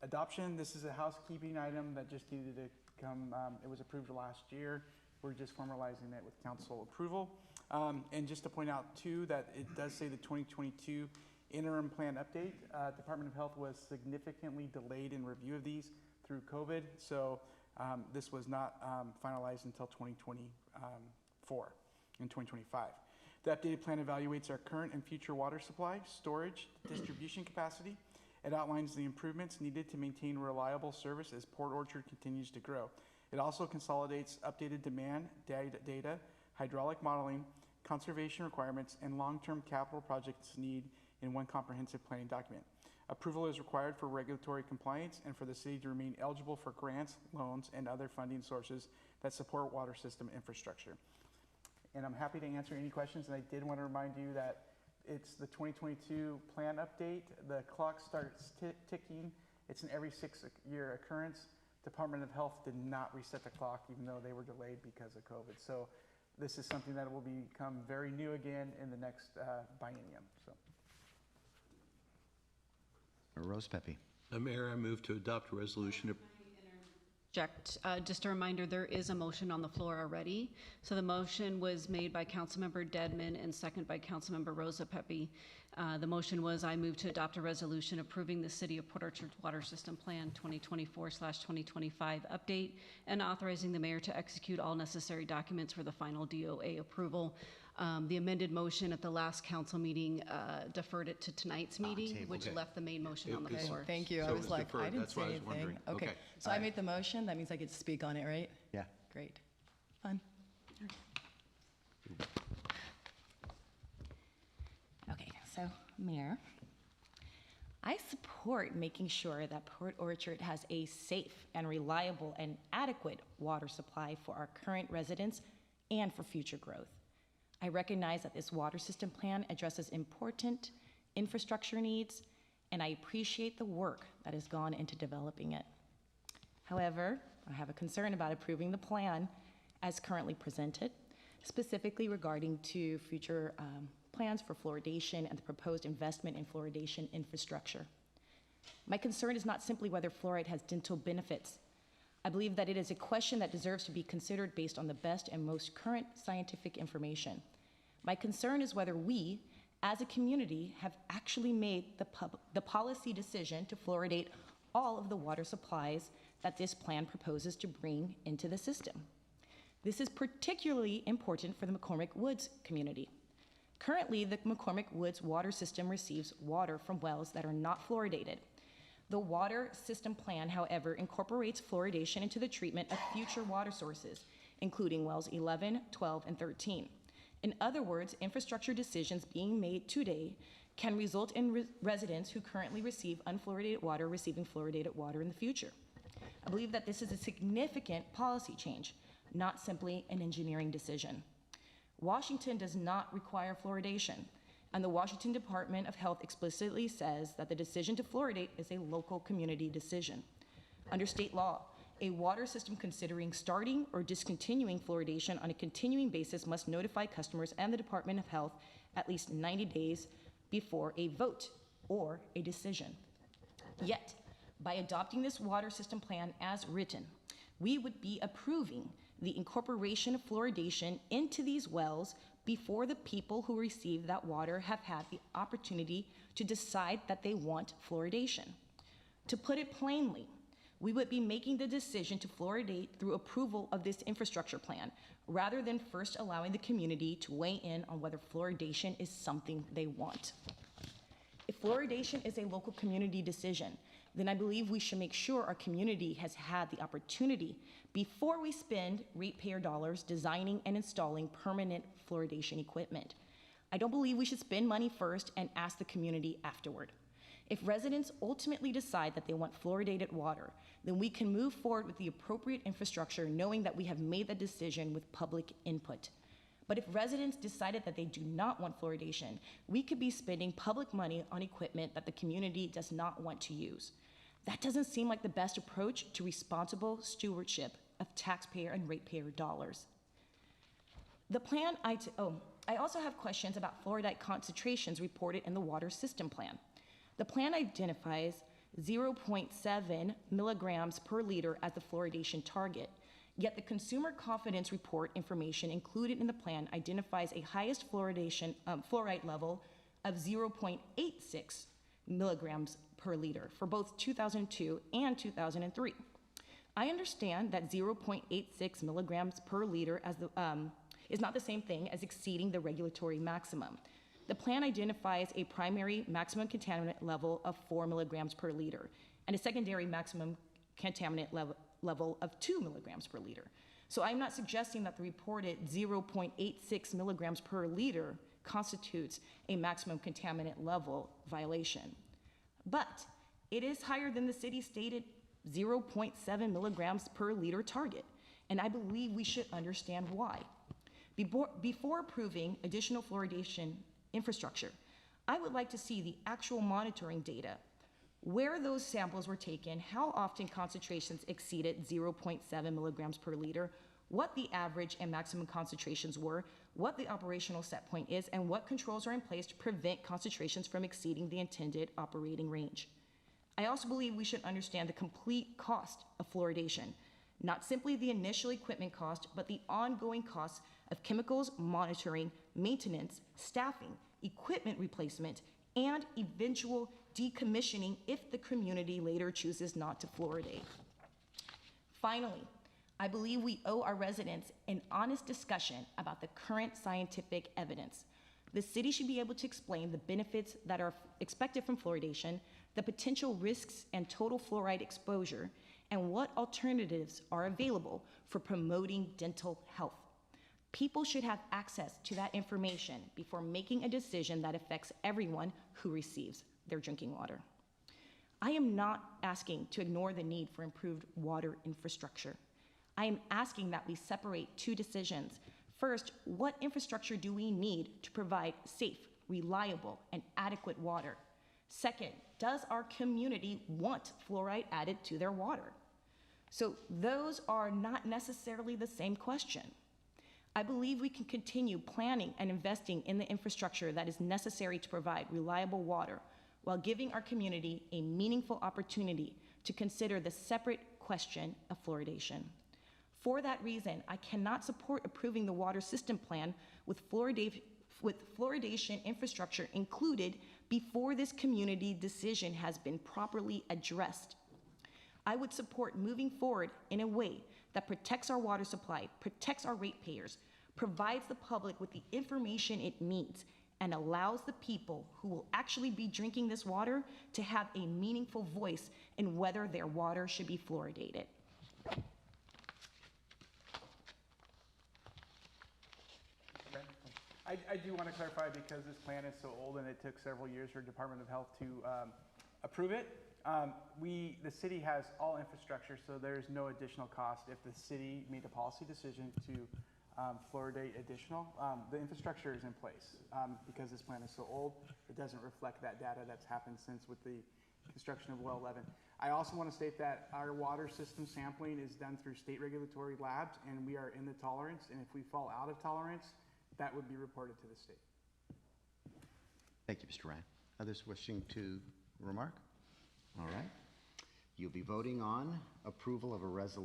adoption. This is a housekeeping item that just needed to come, it was approved last year. We're just formalizing it with council approval. And just to point out too, that it does say the 2022 interim plan update. Department of Health was significantly delayed in review of these through COVID. So this was not finalized until 2024 and 2025. The updated plan evaluates our current and future water supply, storage, distribution capacity. It outlines the improvements needed to maintain reliable service as Port Orchard continues to grow. It also consolidates updated demand data, hydraulic modeling, conservation requirements, and long-term capital projects need in one comprehensive planning document. Approval is required for regulatory compliance and for the city to remain eligible for grants, loans, and other funding sources that support water system infrastructure. And I'm happy to answer any questions, and I did want to remind you that it's the 2022 plan update. The clock starts ticking. It's an every 6-year occurrence. Department of Health did not reset the clock, even though they were delayed because of COVID. So this is something that will become very new again in the next biennium. So. Rose Pepe. Mayor, I move to adopt a resolution. Just a reminder, there is a motion on the floor already. So the motion was made by Councilmember Dedman and second by Councilmember Rosa Pepe. The motion was, I move to adopt a resolution approving the City of Port Orchard Water System Plan 2024/2025 update and authorizing the mayor to execute all necessary documents for the final DOA approval. The amended motion at the last council meeting deferred it to tonight's meeting, which left the main motion on the floor. Thank you. So I it was was like, deferred. I didn't That's say what I was anything. wondering. Okay. Okay. So I made the motion. That means I get to speak on it, right? Yeah. Great. Fun. Okay, so Mayor, I support making sure that Port Orchard has a safe and reliable and adequate water supply for our current residents and for future growth. I recognize that this water system plan addresses important infrastructure needs, and I appreciate the work that has gone into developing it. However, I have a concern about approving the plan as currently presented, specifically regarding to future plans for fluoridation and the proposed investment in fluoridation infrastructure. My concern is not simply whether fluoride has dental benefits. I believe that it is a question that deserves to be considered based on the best and most current scientific information. My concern is whether we, as a community, have actually made the policy decision to fluoridate all of the water supplies that this plan proposes to bring into the system. This is particularly important for the McCormick Woods community. Currently, the McCormick Woods water system receives water from wells that are not fluoridated. The water system plan, however, incorporates fluoridation into the treatment of future water sources, including wells 11, 12, and 13. In other words, infrastructure decisions being made today can result in residents who currently receive unfluoridated water receiving fluoridated water in the future. I believe that this is a significant policy change, not simply an engineering decision. Washington does not require fluoridation, and the Washington Department of Health explicitly says that the decision to fluoridate is a local community decision. Under state law, a water system considering starting or discontinuing fluoridation on a continuing basis must notify customers and the Department of Health at least 90 days before a vote or a decision. Yet, by adopting this water system plan as written, we would be approving the incorporation of fluoridation into these wells before the people who receive that water have had the opportunity to decide that they want fluoridation. To put it plainly, we would be making the decision to fluoridate through approval of this infrastructure plan, rather than first allowing the community to weigh in on whether fluoridation is something they want. If fluoridation is a local community decision, then I believe we should make sure our community has had the opportunity before we spend ratepayer dollars designing and installing permanent fluoridation equipment. I don't believe we should spend money first and ask the community afterward. If residents ultimately decide that they want fluoridated water, then we can move forward with the appropriate infrastructure knowing that we have made that decision with public input. But if residents decided that they do not want fluoridation, we could be spending public money on equipment that the community does not want to use. That doesn't seem like the best approach to responsible stewardship of taxpayer and ratepayer dollars. The plan, I also have questions about fluoride concentrations reported in the water system plan. The plan identifies 0.7 milligrams per liter as the fluoridation target. Yet the consumer confidence report information included in the plan identifies a highest fluoride level of 0.86 milligrams per liter for both 2002 and 2003. I understand that 0.86 milligrams per liter is not the same thing as exceeding the regulatory maximum. The plan identifies a primary maximum contaminant level of 4 milligrams per liter and a secondary maximum contaminant level of 2 milligrams per liter. So I'm not suggesting that the reported 0.86 milligrams per liter constitutes a maximum contaminant level violation. But it is higher than the city's stated 0.7 milligrams per liter target, and I believe we should understand why. Before approving additional fluoridation infrastructure, I would like to see the actual monitoring data, where those samples were taken, how often concentrations exceeded 0.7 milligrams per liter, what the average and maximum concentrations were, what the operational set point is, and what controls are in place to prevent concentrations from exceeding the intended operating range. I also believe we should understand the complete cost of fluoridation, not simply the initial equipment cost, but the ongoing costs of chemicals, monitoring, maintenance, staffing, equipment replacement, and eventual decommissioning if the community later chooses not to fluoridate. Finally, I believe we owe our residents an honest discussion about the current scientific evidence. The city should be able to explain the benefits that are expected from fluoridation, the potential risks and total fluoride exposure, and what alternatives are available for promoting dental health. People should have access to that information before making a decision that affects everyone who receives their drinking water. I am not asking to ignore the need for improved water infrastructure. I am asking that we separate two decisions. First, what infrastructure do we need to provide safe, reliable, and adequate water? Second, does our community want fluoride added to their water? So those are not necessarily the same question. I believe we can continue planning and investing in the infrastructure that is necessary to provide reliable water while giving our community a meaningful opportunity to consider the separate question of fluoridation. For that reason, I cannot support approving the water system plan with fluoridation infrastructure included before this community decision has been properly addressed. I would support moving forward in a way that protects our water supply, protects our ratepayers, provides the public with the information it needs, and allows the people who will actually be drinking this water to have a meaningful voice in whether their water should be fluoridated. I do want to clarify, because this plan is so old and it took several years for Department of Health to approve it. The city has all infrastructure, so there's no additional cost if the city made a policy decision to fluoridate additional. The infrastructure is in place. Because this plan is so old, it doesn't reflect that data that's happened since with the construction of well 11. I also want to state that our water system sampling is done through state regulatory labs, and we are in the tolerance, and if we fall out of tolerance, that would be reported to the state. Thank you, Mr. Ryan. Others wishing to remark? All right. You'll be voting on approval of a adoption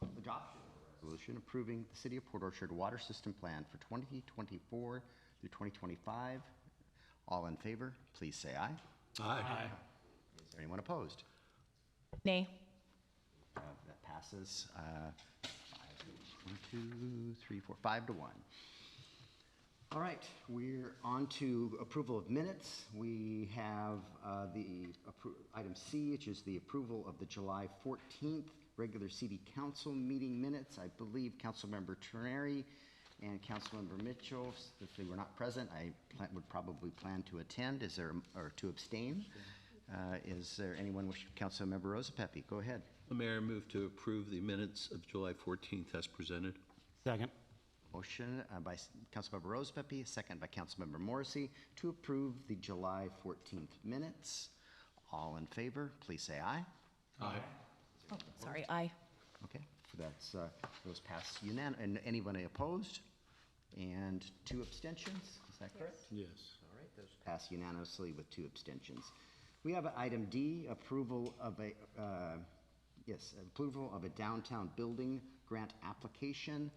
of a resolution approving the City of Port Orchard Water System Plan for 2024 through 2025. All in favor, please say aye. Aye. Is there anyone opposed? Nay. That passes 5 to 1. All right, we're on to approval of minutes. We have item C, which is the approval of the July 14th regular City Council meeting minutes. I believe Councilmember Terneri and Councilmember Mitchell, if they were not present, I would probably plan to attend. Or to abstain? Is there anyone wish? Councilmember Rosapepe, go ahead. Mayor, I move to approve the minutes of July 14th as presented. Second. Motion by Councilmember Rosepepe, second by Councilmember Morrissey to approve the July 14th minutes. All in favor, please say aye. Aye. Oh, sorry, aye. Okay, so those pass unanimously. And anyone opposed? And 2 abstentions, is that correct? Yes. All right, those pass unanimously with 2 abstentions. We have item D, approval of a, approval of a downtown building grant application.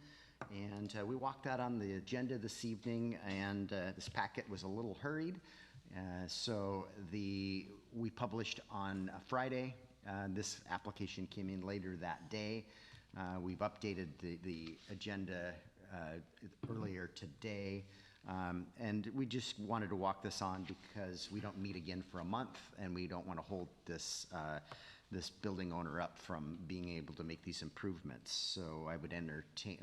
And we walked that on the agenda this evening, and this packet was a little hurried. We published on Friday. This application came in later that day. We've updated the agenda earlier today. And we just wanted to walk this on because we don't meet again for a month, and we don't want to hold this building owner up from being able to make these improvements. So I would entertain,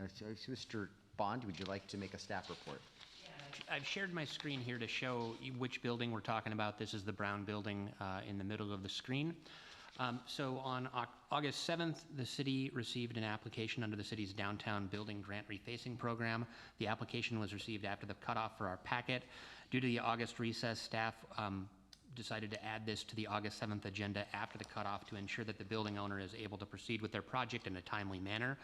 Mr. Bond, would you like to make a staff report? I've shared my screen here to show you which building we're talking about. This is the brown building in the middle of the screen. So on August 7th, the city received an application under the city's downtown building grant refacing program. The application was received after the cutoff for our packet. Due to the August recess, staff decided to add this to the August 7th agenda after the cutoff to ensure that the building owner is able to proceed with their project in a timely manner.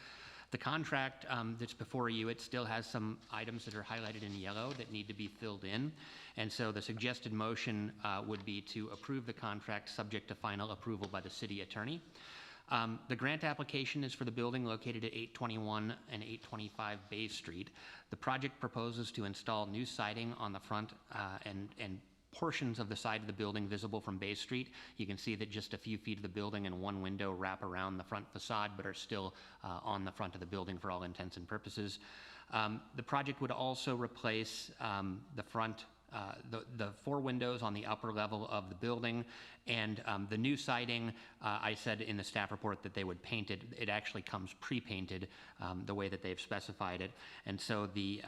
The contract that's before you, it still has some items that are highlighted in yellow that need to be filled in. And so the suggested motion would be to approve the contract subject to final approval by the city attorney. The grant application is for the building located at 821 and 825 Bay Street. The project proposes to install new siding on the front and portions of the side of the building visible from Bay Street. You can see that just a few feet of the building and one window wrap around the front facade, but are still on the front of the building for all intents and purposes. The project would also replace the front, the four windows on the upper level of the building, and the new siding, I said in the staff report that they would paint it. It actually comes pre-painted the way that they've specified it. And so the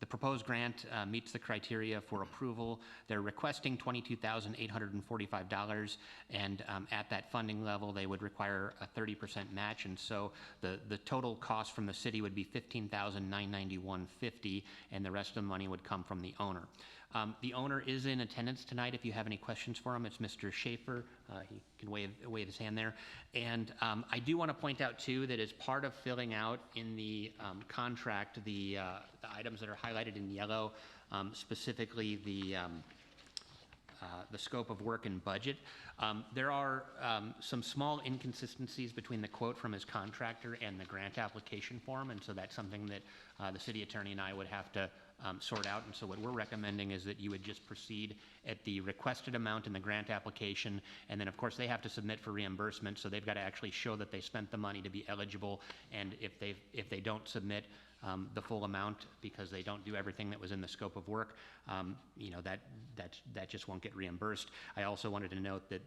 proposed grant meets the criteria for approval. They're requesting $22,845, and at that funding level, they would require a 30% match, and so the total cost from the city would be $15,991.50, and the rest of the money would come from the owner. The owner is in attendance tonight. If you have any questions for him, it's Mr. Schaefer. He can wave his hand there. And I do want to point out, too, that as part of filling out in the contract the items that are highlighted in yellow, specifically the scope of work and budget, there are some small inconsistencies between the quote from his contractor and the grant application form, and so that's something that the city attorney and I would have to sort out. And so what we're recommending is that you would just proceed at the requested amount in the grant application, and then of course they have to submit for reimbursement, so they've got to actually show that they spent the money to be eligible, and if they don't submit the full amount because they don't do everything that was in the scope of work, that just won't get reimbursed. I also wanted to note that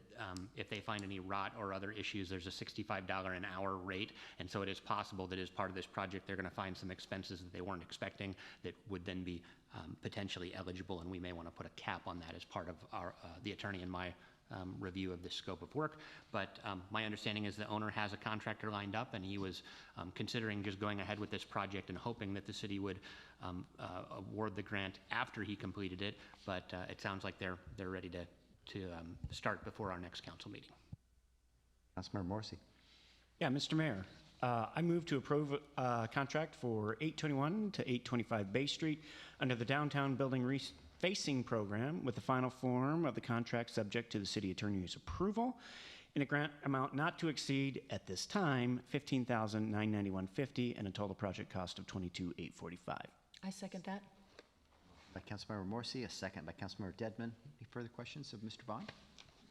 if they find any rot or other issues, there's a $65 an hour rate, and so it is possible that as part of this project they're going to find some expenses that they weren't expecting that would then be potentially eligible, and we may want to put a cap on that as part of our the attorney and my review of the scope of work. But my understanding is the owner has a contractor lined up, and he was considering just going ahead with this project and hoping that the city would award the grant after he completed it. But it sounds like they're ready to start before our next council meeting. Councilmember Morrissey. Yeah, Mr. Mayor, I move to approve a contract for 821 to 825 Bay Street under the Downtown Building Refacing Program with the final form of the contract subject to the city attorney's approval in a grant amount not to exceed, at this time, $15,991.50 and a total project cost of $22,845. I second that. By Councilmember Morrissey, a second by Councilmember Dedman. Any further questions of Mr. Bond?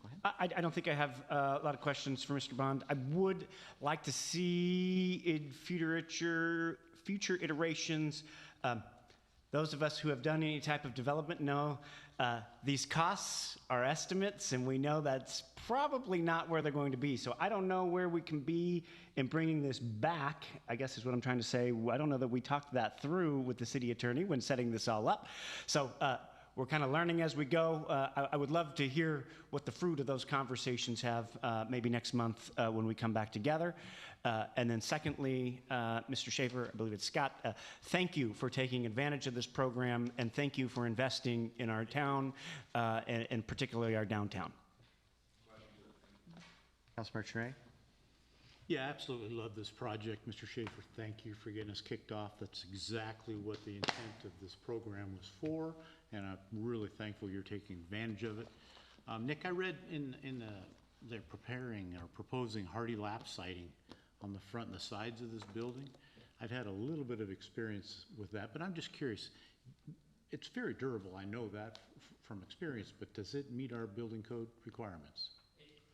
Go ahead. I don't think I have a lot of questions for Mr. Bond. I would like to see in future iterations, those of us who have done any type of development know these costs are estimates, and we know that's probably not where they're going to be. So I don't know where we can be in bringing this back, I guess is what I'm trying to say. I don't know that we talked that through with the city attorney when setting this all up. So we're kind of learning as we go. I would love to hear what the fruit of those conversations have maybe next month when we come back together. And then secondly, Mr. Schaefer, I believe it's Scott, thank you for taking advantage of this program, and thank you for investing in our town, and particularly our downtown. Councilmember Trey. Yeah, absolutely love this project. Mr. Schaefer, thank you for getting us kicked off. That's exactly what the intent of this program was for, and I'm really thankful you're taking advantage of it. Nick, I read they're preparing or proposing hardy lap siding on the front and the sides of this building. I've had a little bit of experience with that, but I'm just curious. It's very durable, I know that from experience, but does it meet our building code requirements?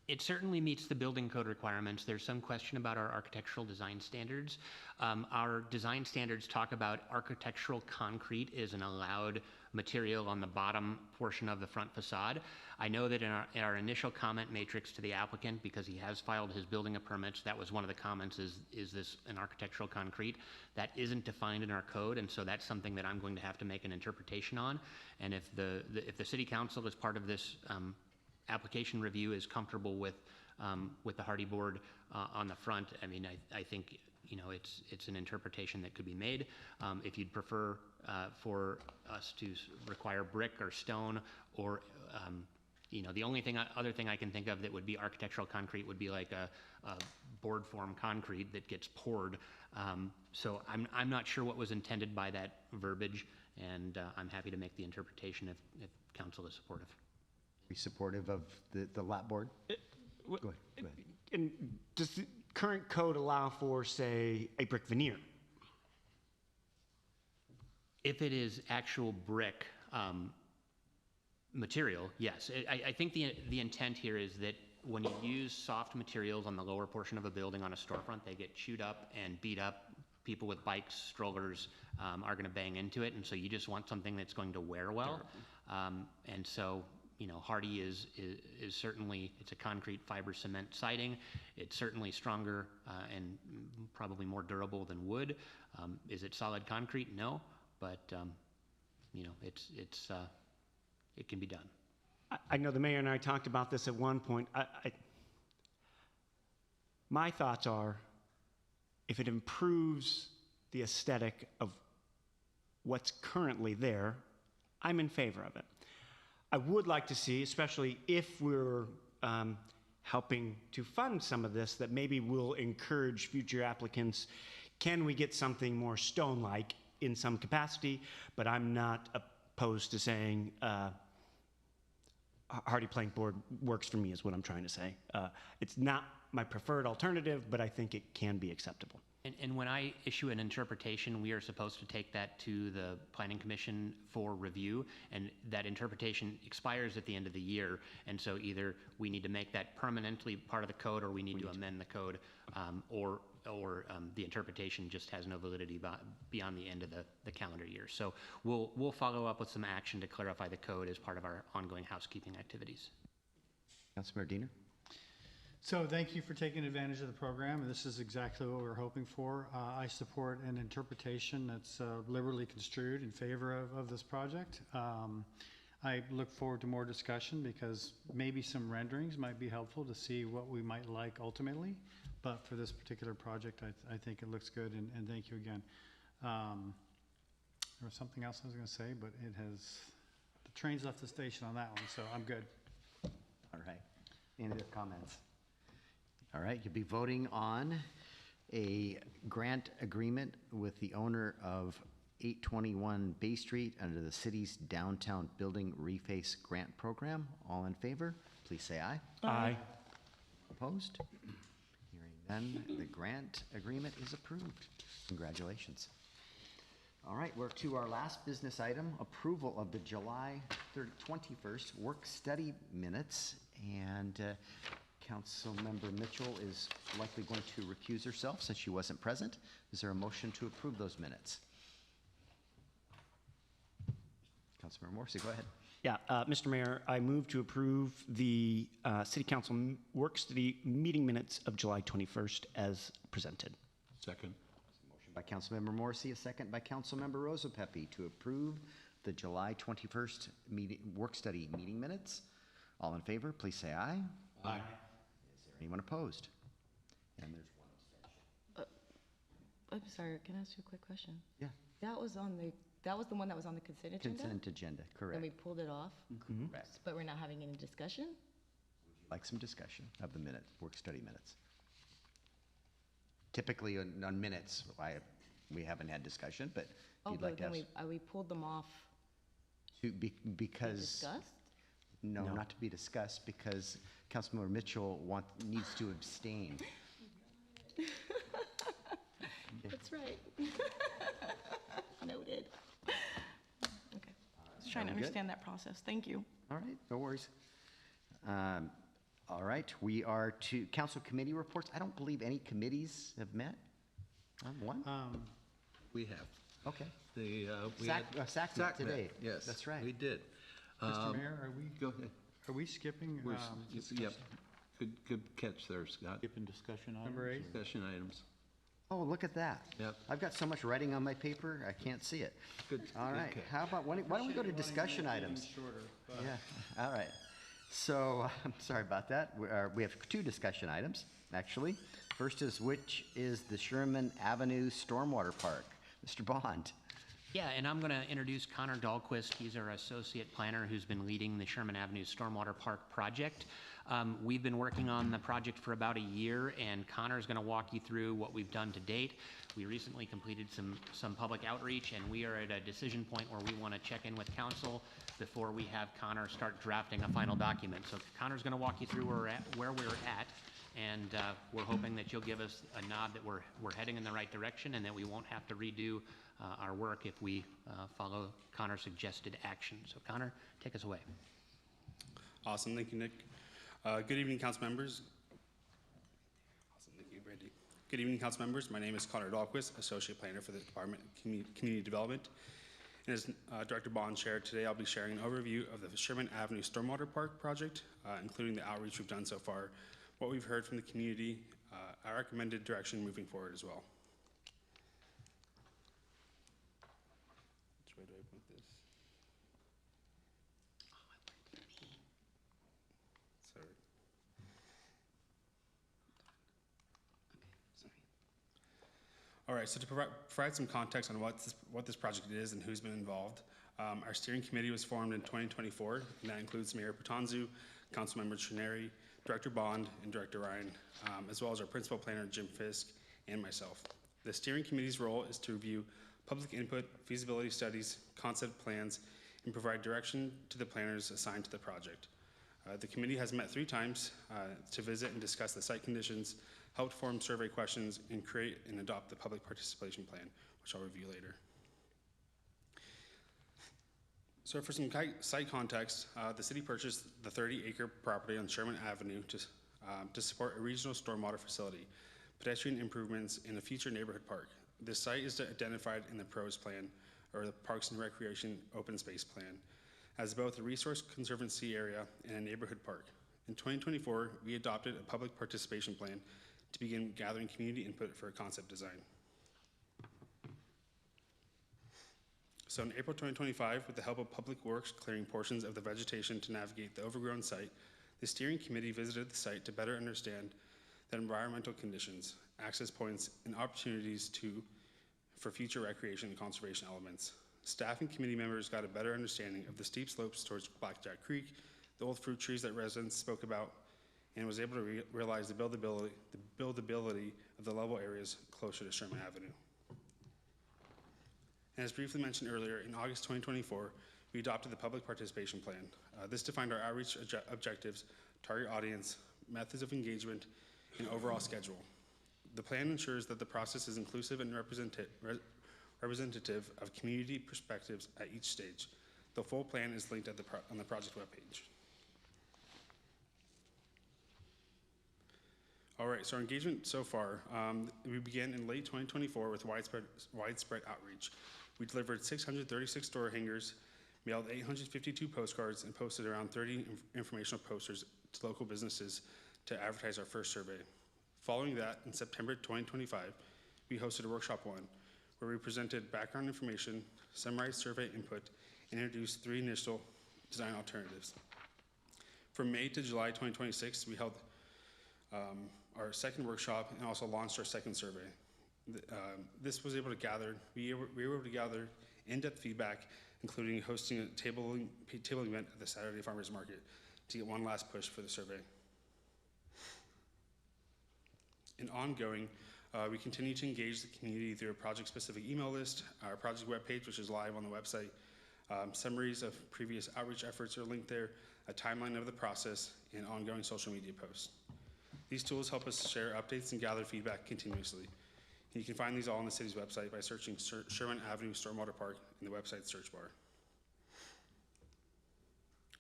It certainly meets the building code requirements. There's some question about our architectural design standards. Our design standards talk about architectural concrete is an allowed material on the bottom portion of the front facade. I know that in our initial comment matrix to the applicant, because he has filed his building permits, that was one of the comments, is this an architectural concrete? That isn't defined in our code, and so that's something that I'm going to have to make an interpretation on. And if the city council, as part of this application review, is comfortable with the hardy board on the front, I mean, I think, you know, it's an interpretation that could be made. If you'd prefer for us to require brick or stone, or you know, the only other thing I can think of that would be architectural concrete would be like a board form concrete that gets poured. So I'm not sure what was intended by that verbiage, and I'm happy to make the interpretation if council is supportive. Be supportive of the lap board? Go ahead. And does the current code allow for, say, a brick veneer? If it is actual brick material, yes. I think the intent here is that when you use soft materials on the lower portion of a building on a storefront, they get chewed up and beat up. People with bikes, strollers are going to bang into it, and so you just want something that's going to wear well. And so, you know, hardy is certainly, it's a concrete fiber cement siding. It's certainly stronger and probably more durable than wood. Is it solid concrete? No, but you know, it can be done. I know the mayor and I talked about this at one point. My thoughts are, if it improves the aesthetic of what's currently there, I'm in favor of it. I would like to see, especially if we're helping to fund some of this, that maybe will encourage future applicants. Can we get something more stone-like in some capacity? But I'm not opposed to saying hardy plank board works for me, is what I'm trying to say. It's not my preferred alternative, but I think it can be acceptable. And when I issue an interpretation, we are supposed to take that to the Planning Commission for review, and that interpretation expires at the end of the year. And so either we need to make that permanently part of the code, or we need to amend the code, or the interpretation just has no validity beyond the end of the calendar year. So we'll follow up with some action to clarify the code as part of our ongoing housekeeping activities. Councilmember Diener? So thank you for taking advantage of the program. This is exactly what we're hoping for. I support an interpretation that's liberally construed in favor of this project. I look forward to more discussion, because maybe some renderings might be helpful to see what we might like ultimately. But for this particular project, I think it looks good, and thank you again. There was something else I was going to say, but the train's left the station on that one, so I'm good. All right. Any other comments? All right, you'll be voting on a grant agreement with the owner of 821 Bay Street under the city's downtown building reface grant program. All in favor, please say aye. Aye. Opposed? Hearing none, the grant agreement is approved. Congratulations. All right, we're to our last business item, approval of the July 21st work study minutes. And Councilmember Mitchell is likely going to recuse herself since she wasn't present. Is there a motion to approve those minutes? Councilmember Morrissey, go ahead. Yeah, Mr. Mayor, I move to approve the City Council work study meeting minutes of July 21st as presented. Second. Motion by Councilmember Morrissey, a second by Councilmember Rosapepe to approve the July 21st work study meeting minutes. All in favor, please say aye. Aye. Is there anyone opposed? And there's one abstention. I'm sorry, can I ask you a quick question? Yeah. That was the one that was on the consent agenda? Consent agenda, correct. And we pulled it off? Correct. But we're not having any discussion? Like some discussion of the work study minutes. Typically on minutes, we haven't had discussion, but if you'd like to have. We pulled them off Because. discussed? No, No. not to be discussed because Councilmember Mitchell needs to abstain. That's right. Noted. Okay. Just trying to Very good. understand that process. Thank you. All right, no worries. All right, we are to council committee reports. I don't believe any committees have met. One? We have. Okay. We SAC met today. Yes. That's right. We did. Mr. Mayor, Go ahead. are we skipping? Yep. Good catch there, Scott. Skipping discussion items? Number 8? Discussion items. Oh, look at that. Yep. I've got so much writing on my paper, I can't see it. Good. All right, catch. how about, why don't we go to discussion items? Yeah, all right. So, I'm sorry about that. We have 2 discussion items, actually. First is which is the Sherman Avenue Stormwater Park. Mr. Bond. Yeah, and I'm going to introduce Connor Dahlquist. He's our associate planner who's been leading the Sherman Avenue Stormwater Park project. We've been working on the project for about a year, and Connor's going to walk you through what we've done to date. We recently completed some public outreach, and we are at a decision point where we want to check in with council before we have Connor start drafting a final document. So Connor's going to walk you through where we're at, and we're hoping that you'll give us a nod that we're heading in the right direction and that we won't have to redo our work if we follow Connor's suggested action. So Connor, take us away. Awesome, thank you, Nick. Good evening, council members. Awesome, thank you, Brandy. Good evening, council members. My name is Connor Dahlquist, Associate Planner for the Department of Community Development. And as Director Bond shared, today I'll be sharing an overview of the Sherman Avenue Stormwater Park project, including the outreach we've done so far, what we've heard from the community, our recommended direction moving forward as well. Which way do I put this? Sorry. All right, so to provide some context on what this project is and who's been involved, our steering committee was formed in 2024, and that includes Mayor Patonzu, Councilmember Trenary, Director Bond, and Director Ryan, as well as our principal planner, Jim Fisk, and myself. The steering committee's role is to review public input, feasibility studies, concept plans, and provide direction to the planners assigned to the project. The committee has met 3 times to visit and discuss the site conditions, helped form survey questions, and create and adopt the public participation plan, which I'll review later. So for some site context, the city purchased the 30-acre property on Sherman Avenue to support a regional stormwater facility, pedestrian improvements, and a future neighborhood park. This site is identified in the PROS plan, or the Parks and Recreation Open Space Plan, as both a resource conservancy area and a neighborhood park. In 2024, we adopted a public participation plan to begin gathering community input for a concept design. So in April 2025, with the help of Public Works clearing portions of the vegetation to navigate the overgrown site, the steering committee visited the site to better understand the environmental conditions, access points, and opportunities for future recreation and conservation elements. Staff and committee members got a better understanding of the steep slopes towards Blackjack Creek, the old fruit trees that residents spoke about, and was able to realize the buildability of the level areas closer to Sherman Avenue. And as briefly mentioned earlier, in August 2024, we adopted the public participation plan. This defined our outreach objectives, target audience, methods of engagement, and overall schedule. The plan ensures that the process is inclusive and representative of community perspectives at each stage. The full plan is linked on the project webpage. All right, so our engagement so far, we began in late 2024 with widespread outreach. We delivered 636 door hangers, mailed 852 postcards, and posted around 30 informational posters to local businesses to advertise our first survey. Following that, in September 2025, we hosted a workshop 1, where we presented background information, summarized survey input, and introduced 3 initial design alternatives. From May to July 2026, we held our second workshop and also launched our second survey. This was able to gather, we were able to gather in-depth feedback, including hosting a tabling event at the Saturday Farmers Market to get one last push for the survey. And ongoing, we continue to engage the community through a project-specific email list, our project webpage, which is live on the website. Summaries of previous outreach efforts are linked there, a timeline of the process, and ongoing social media posts. These tools help us share updates and gather feedback continuously. You can find these all on the city's website by searching Sherman Avenue Stormwater Park in the website search bar.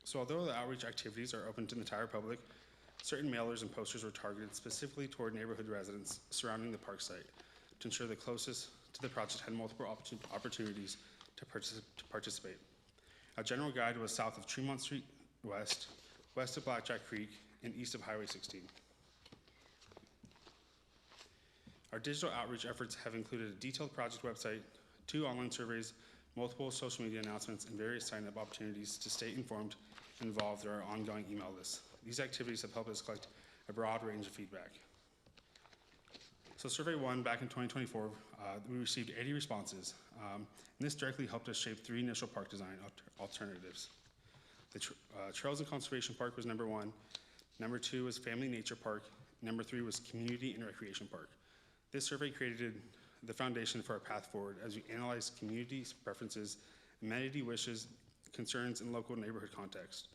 So although the outreach activities are open to the entire public, certain mailers and posters were targeted specifically toward neighborhood residents surrounding the park site to ensure the closest to the project had multiple opportunities to participate. A general guide was south of Tremont Street West, west of Blackjack Creek, and east of Highway 16. Our digital outreach efforts have included a detailed project website, 2 online surveys, multiple social media announcements, and various sign-up opportunities to stay informed and involved through our ongoing email list. These activities have helped us collect a broad range of feedback. So Survey 1 back in 2024, we received 80 responses, and this directly helped us shape 3 initial park design alternatives. The Trails and Conservation Park was number 1, number 2 was Family Nature Park, number 3 was Community and Recreation Park. This survey created the foundation for our path forward as we analyzed community preferences, amenity wishes, concerns, and local neighborhood context.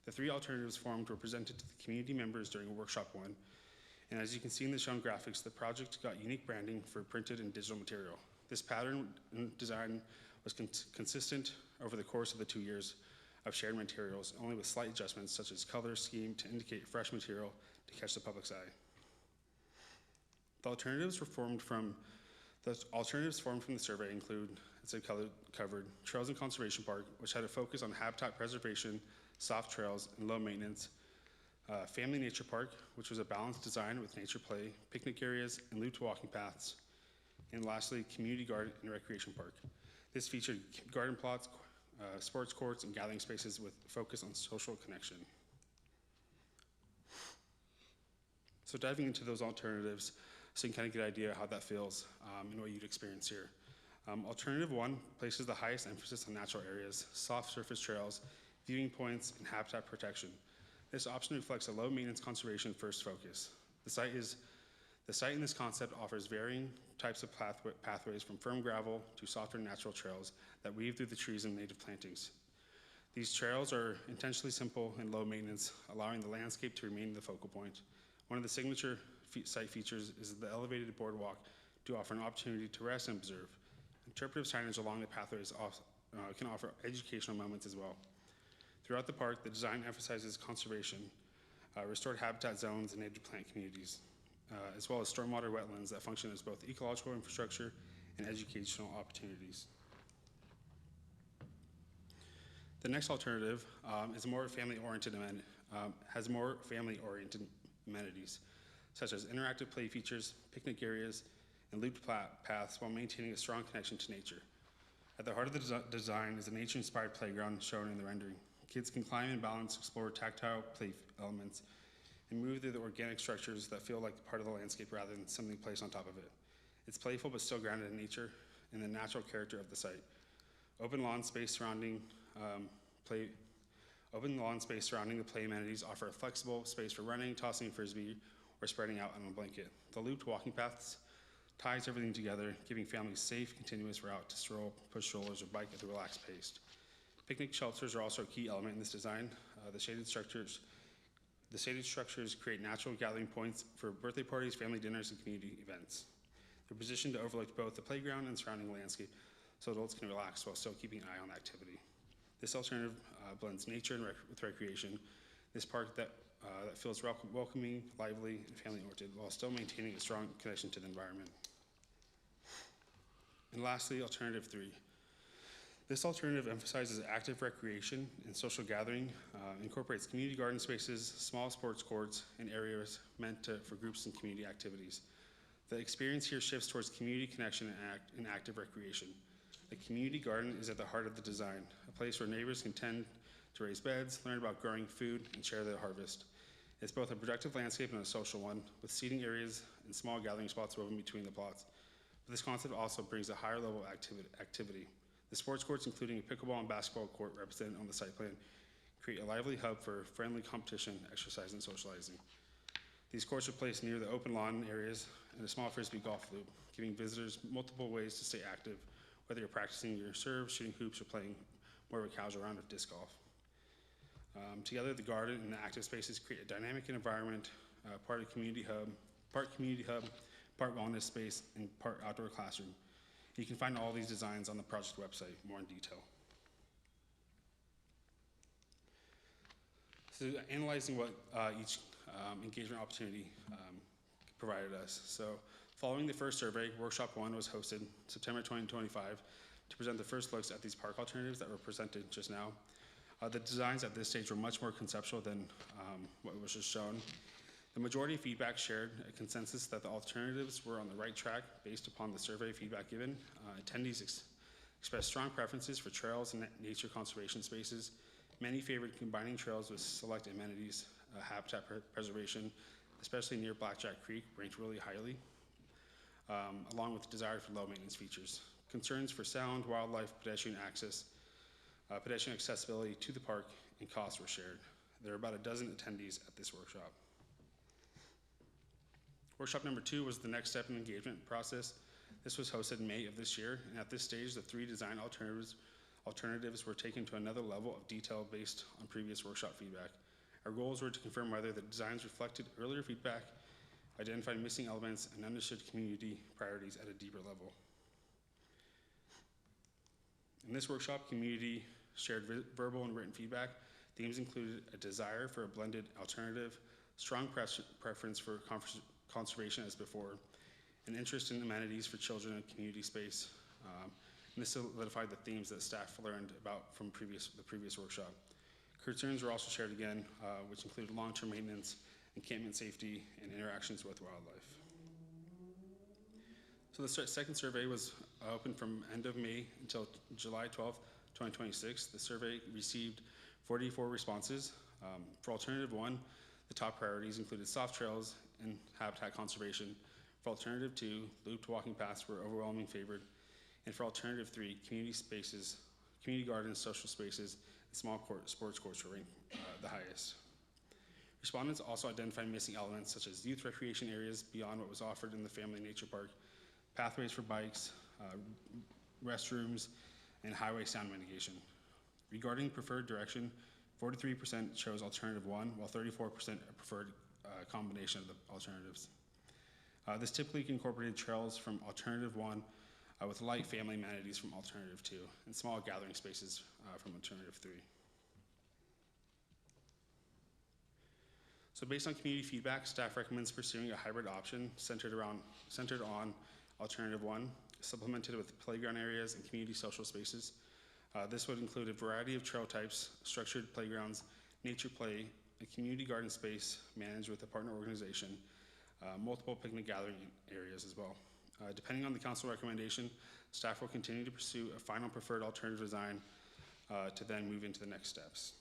The 3 alternatives formed were presented to the community members during Workshop 1, and as you can see in the shown graphics, the project got unique branding for printed and digital material. This pattern and design was consistent over the course of the 2 years of shared materials, only with slight adjustments such as color scheme to indicate fresh material to catch the public's eye. The alternatives formed from the survey include, as I covered, Trails and Conservation Park, which had a focus on habitat preservation, soft trails, and low maintenance. Family Nature Park, which was a balanced design with nature play, picnic areas, and looped walking paths. And lastly, Community Garden and Recreation Park. This featured garden plots, sports courts, and gathering spaces with focus on social connection. So diving into those alternatives, so you can kind of get an idea of how that feels and what you'd experience here. Alternative 1 places the highest emphasis on natural areas, soft surface trails, viewing points, and habitat protection. This option reflects a low maintenance conservation first focus. The site in this concept offers varying types of pathways from firm gravel to softer natural trails that weave through the trees and native plantings. These trails are intentionally simple and low maintenance, allowing the landscape to remain the focal point. One of the signature site features is the elevated boardwalk to offer an opportunity to rest and observe. Interpretive signage along the pathways can offer educational moments as well. Throughout the park, the design emphasizes conservation, restored habitat zones, and native plant communities, as well as stormwater wetlands that function as both ecological infrastructure and educational opportunities. The next alternative is more family-oriented amenities, such as interactive play features, picnic areas, and looped paths while maintaining a strong connection to nature. At the heart of the design is a nature-inspired playground shown in the rendering. Kids can climb and balance, explore tactile play elements, and move through the organic structures that feel like part of the landscape rather than something placed on top of it. It's playful but still grounded in nature and the natural character of the site. Open lawn space surrounding the play amenities offer a flexible space for running, tossing a frisbee, or spreading out on a blanket. The looped walking paths ties everything together, giving families safe, continuous route to stroll, push strollers, or bike at a relaxed pace. Picnic shelters are also a key element in this design. The shaded structures create natural gathering points for birthday parties, family dinners, and community events. They're positioned to overlook both the playground and surrounding landscape, so adults can relax while still keeping an eye on the activity. This alternative blends nature with recreation. This park that feels welcoming, lively, and family-oriented while still maintaining a strong connection to the environment. And lastly, alternative 3. This alternative emphasizes active recreation and social gathering, incorporates community garden spaces, small sports courts, and areas meant for groups and community activities. The experience here shifts towards community connection and active recreation. The community garden is at the heart of the design, a place where neighbors can tend to raise beds, learn about growing food, and share their harvest. It's both a productive landscape and a social one, with seating areas and small gathering spots woven between the plots. But this concept also brings a higher level of activity. The sports courts, including a pickleball and basketball court represented on the site plan, create a lively hub for friendly competition, exercise, and socializing. These courts are placed near the open lawn areas and a small frisbee golf loop, giving visitors multiple ways to stay active, whether you're practicing your serve, shooting hoops, or playing more of a casual round of disc golf. Together, the garden and the active spaces create a dynamic environment, part of community hub, part wellness space, and part outdoor classroom. You can find all these designs on the project website more in detail. So analyzing what each engagement opportunity provided us. So following the first survey, Workshop 1 was hosted September 2025 to present the first looks at these park alternatives that were presented just now. The designs at this stage were much more conceptual than what was just shown. The majority of feedback shared a consensus that the alternatives were on the right track based upon the survey feedback given. Attendees expressed strong preferences for trails and nature conservation spaces. Many favored combining trails with select amenities. Habitat preservation, especially near Blackjack Creek, ranked really highly, along with the desire for low maintenance features. Concerns for sound, wildlife, pedestrian access, pedestrian accessibility to the park, and costs were shared. There were about a dozen attendees at this workshop. Workshop number 2 was the next step in the engagement process. This was hosted in May of this year, and at this stage, the 3 design alternatives were taken to another level of detail based on previous workshop feedback. Our goals were to confirm whether the designs reflected earlier feedback, identified missing elements, and understood community priorities at a deeper level. In this workshop, community shared verbal and written feedback. Themes included a desire for a blended alternative, strong preference for conservation as before, an interest in amenities for children and community space. And this solidified the themes that staff learned about from the previous workshop. Concerns were also shared again, which included long-term maintenance, encampment safety, and interactions with wildlife. So the second survey was open from end of May until July 12th, 2026. The survey received 44 responses. For alternative 1, the top priorities included soft trails and habitat conservation. For alternative 2, looped walking paths were overwhelmingly favored. And for alternative 3, community spaces, community gardens, social spaces, and small sports courts were ranked the highest. Respondents also identified missing elements such as youth recreation areas beyond what was offered in the family nature park, pathways for bikes, restrooms, and highway sound mitigation. Regarding preferred direction, 43% chose alternative 1, while 34% preferred a combination of the alternatives. This typically incorporated trails from alternative 1 with light family amenities from alternative 2 and small gathering spaces from alternative 3. So based on community feedback, staff recommends pursuing a hybrid option centered on alternative 1, supplemented with playground areas and community social spaces. This would include a variety of trail types, structured playgrounds, nature play, a community garden space managed with a partner organization, multiple picnic gathering areas as well. Depending on the council recommendation, staff will continue to pursue a final preferred alternative design to then move into the next steps.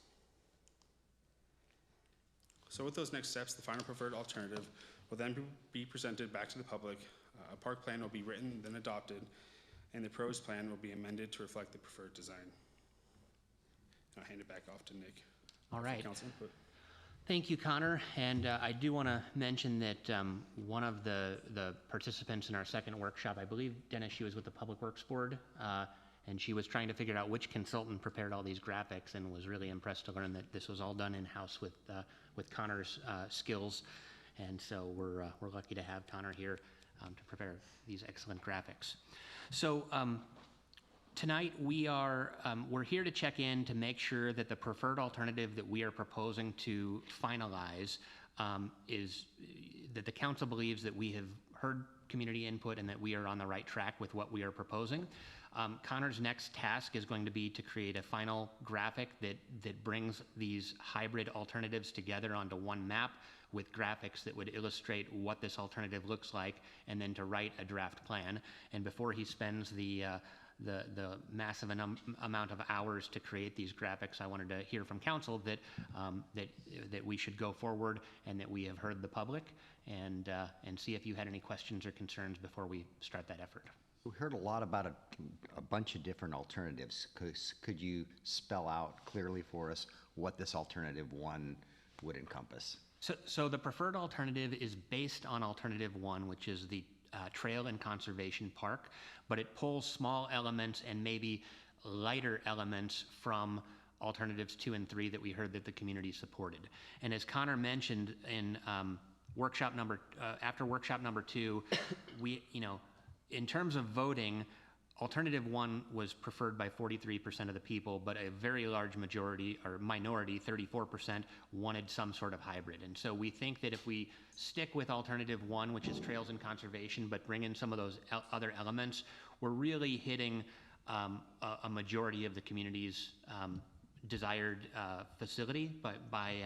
So with those next steps, the final preferred alternative will then be presented back to the public. A park plan will be written, then adopted, and the proposed plan will be amended to reflect the preferred design. I'll hand it back off to Nick. All right. Council input. Thank you, Connor. And I do want to mention that one of the participants in our second workshop, I believe, Dennis, she was with the Public Works Board, and she was trying to figure out which consultant prepared all these graphics and was really impressed to learn that this was all done in-house with Connor's skills. And so we're lucky to have Connor here to prepare these excellent graphics. So tonight we're here to check in to make sure that the preferred alternative that we are proposing to finalize is that the council believes that we have heard community input and that we are on the right track with what we are proposing. Connor's next task is going to be to create a final graphic that brings these hybrid alternatives together onto one map with graphics that would illustrate what this alternative looks like, and then to write a draft plan. And before he spends the massive amount of hours to create these graphics, I wanted to hear from council that we should go forward and that we have heard the public, and see if you had any questions or concerns before we start that effort. We heard a lot about a bunch of different alternatives. Could you spell out clearly for us what this alternative 1 would encompass? So the preferred alternative is based on alternative 1, which is the Trail and Conservation Park, but it pulls small elements and maybe lighter elements from alternatives 2 and 3 that we heard that the community supported. And as Connor mentioned in after workshop number 2, we, in terms of voting, alternative 1 was preferred by 43% of the people, but a very large majority or minority, 34%, wanted some sort of hybrid. And so we think that if we stick with alternative 1, which is trails and conservation, but bring in some of those other elements, we're really hitting a majority of the community's desired facility, but by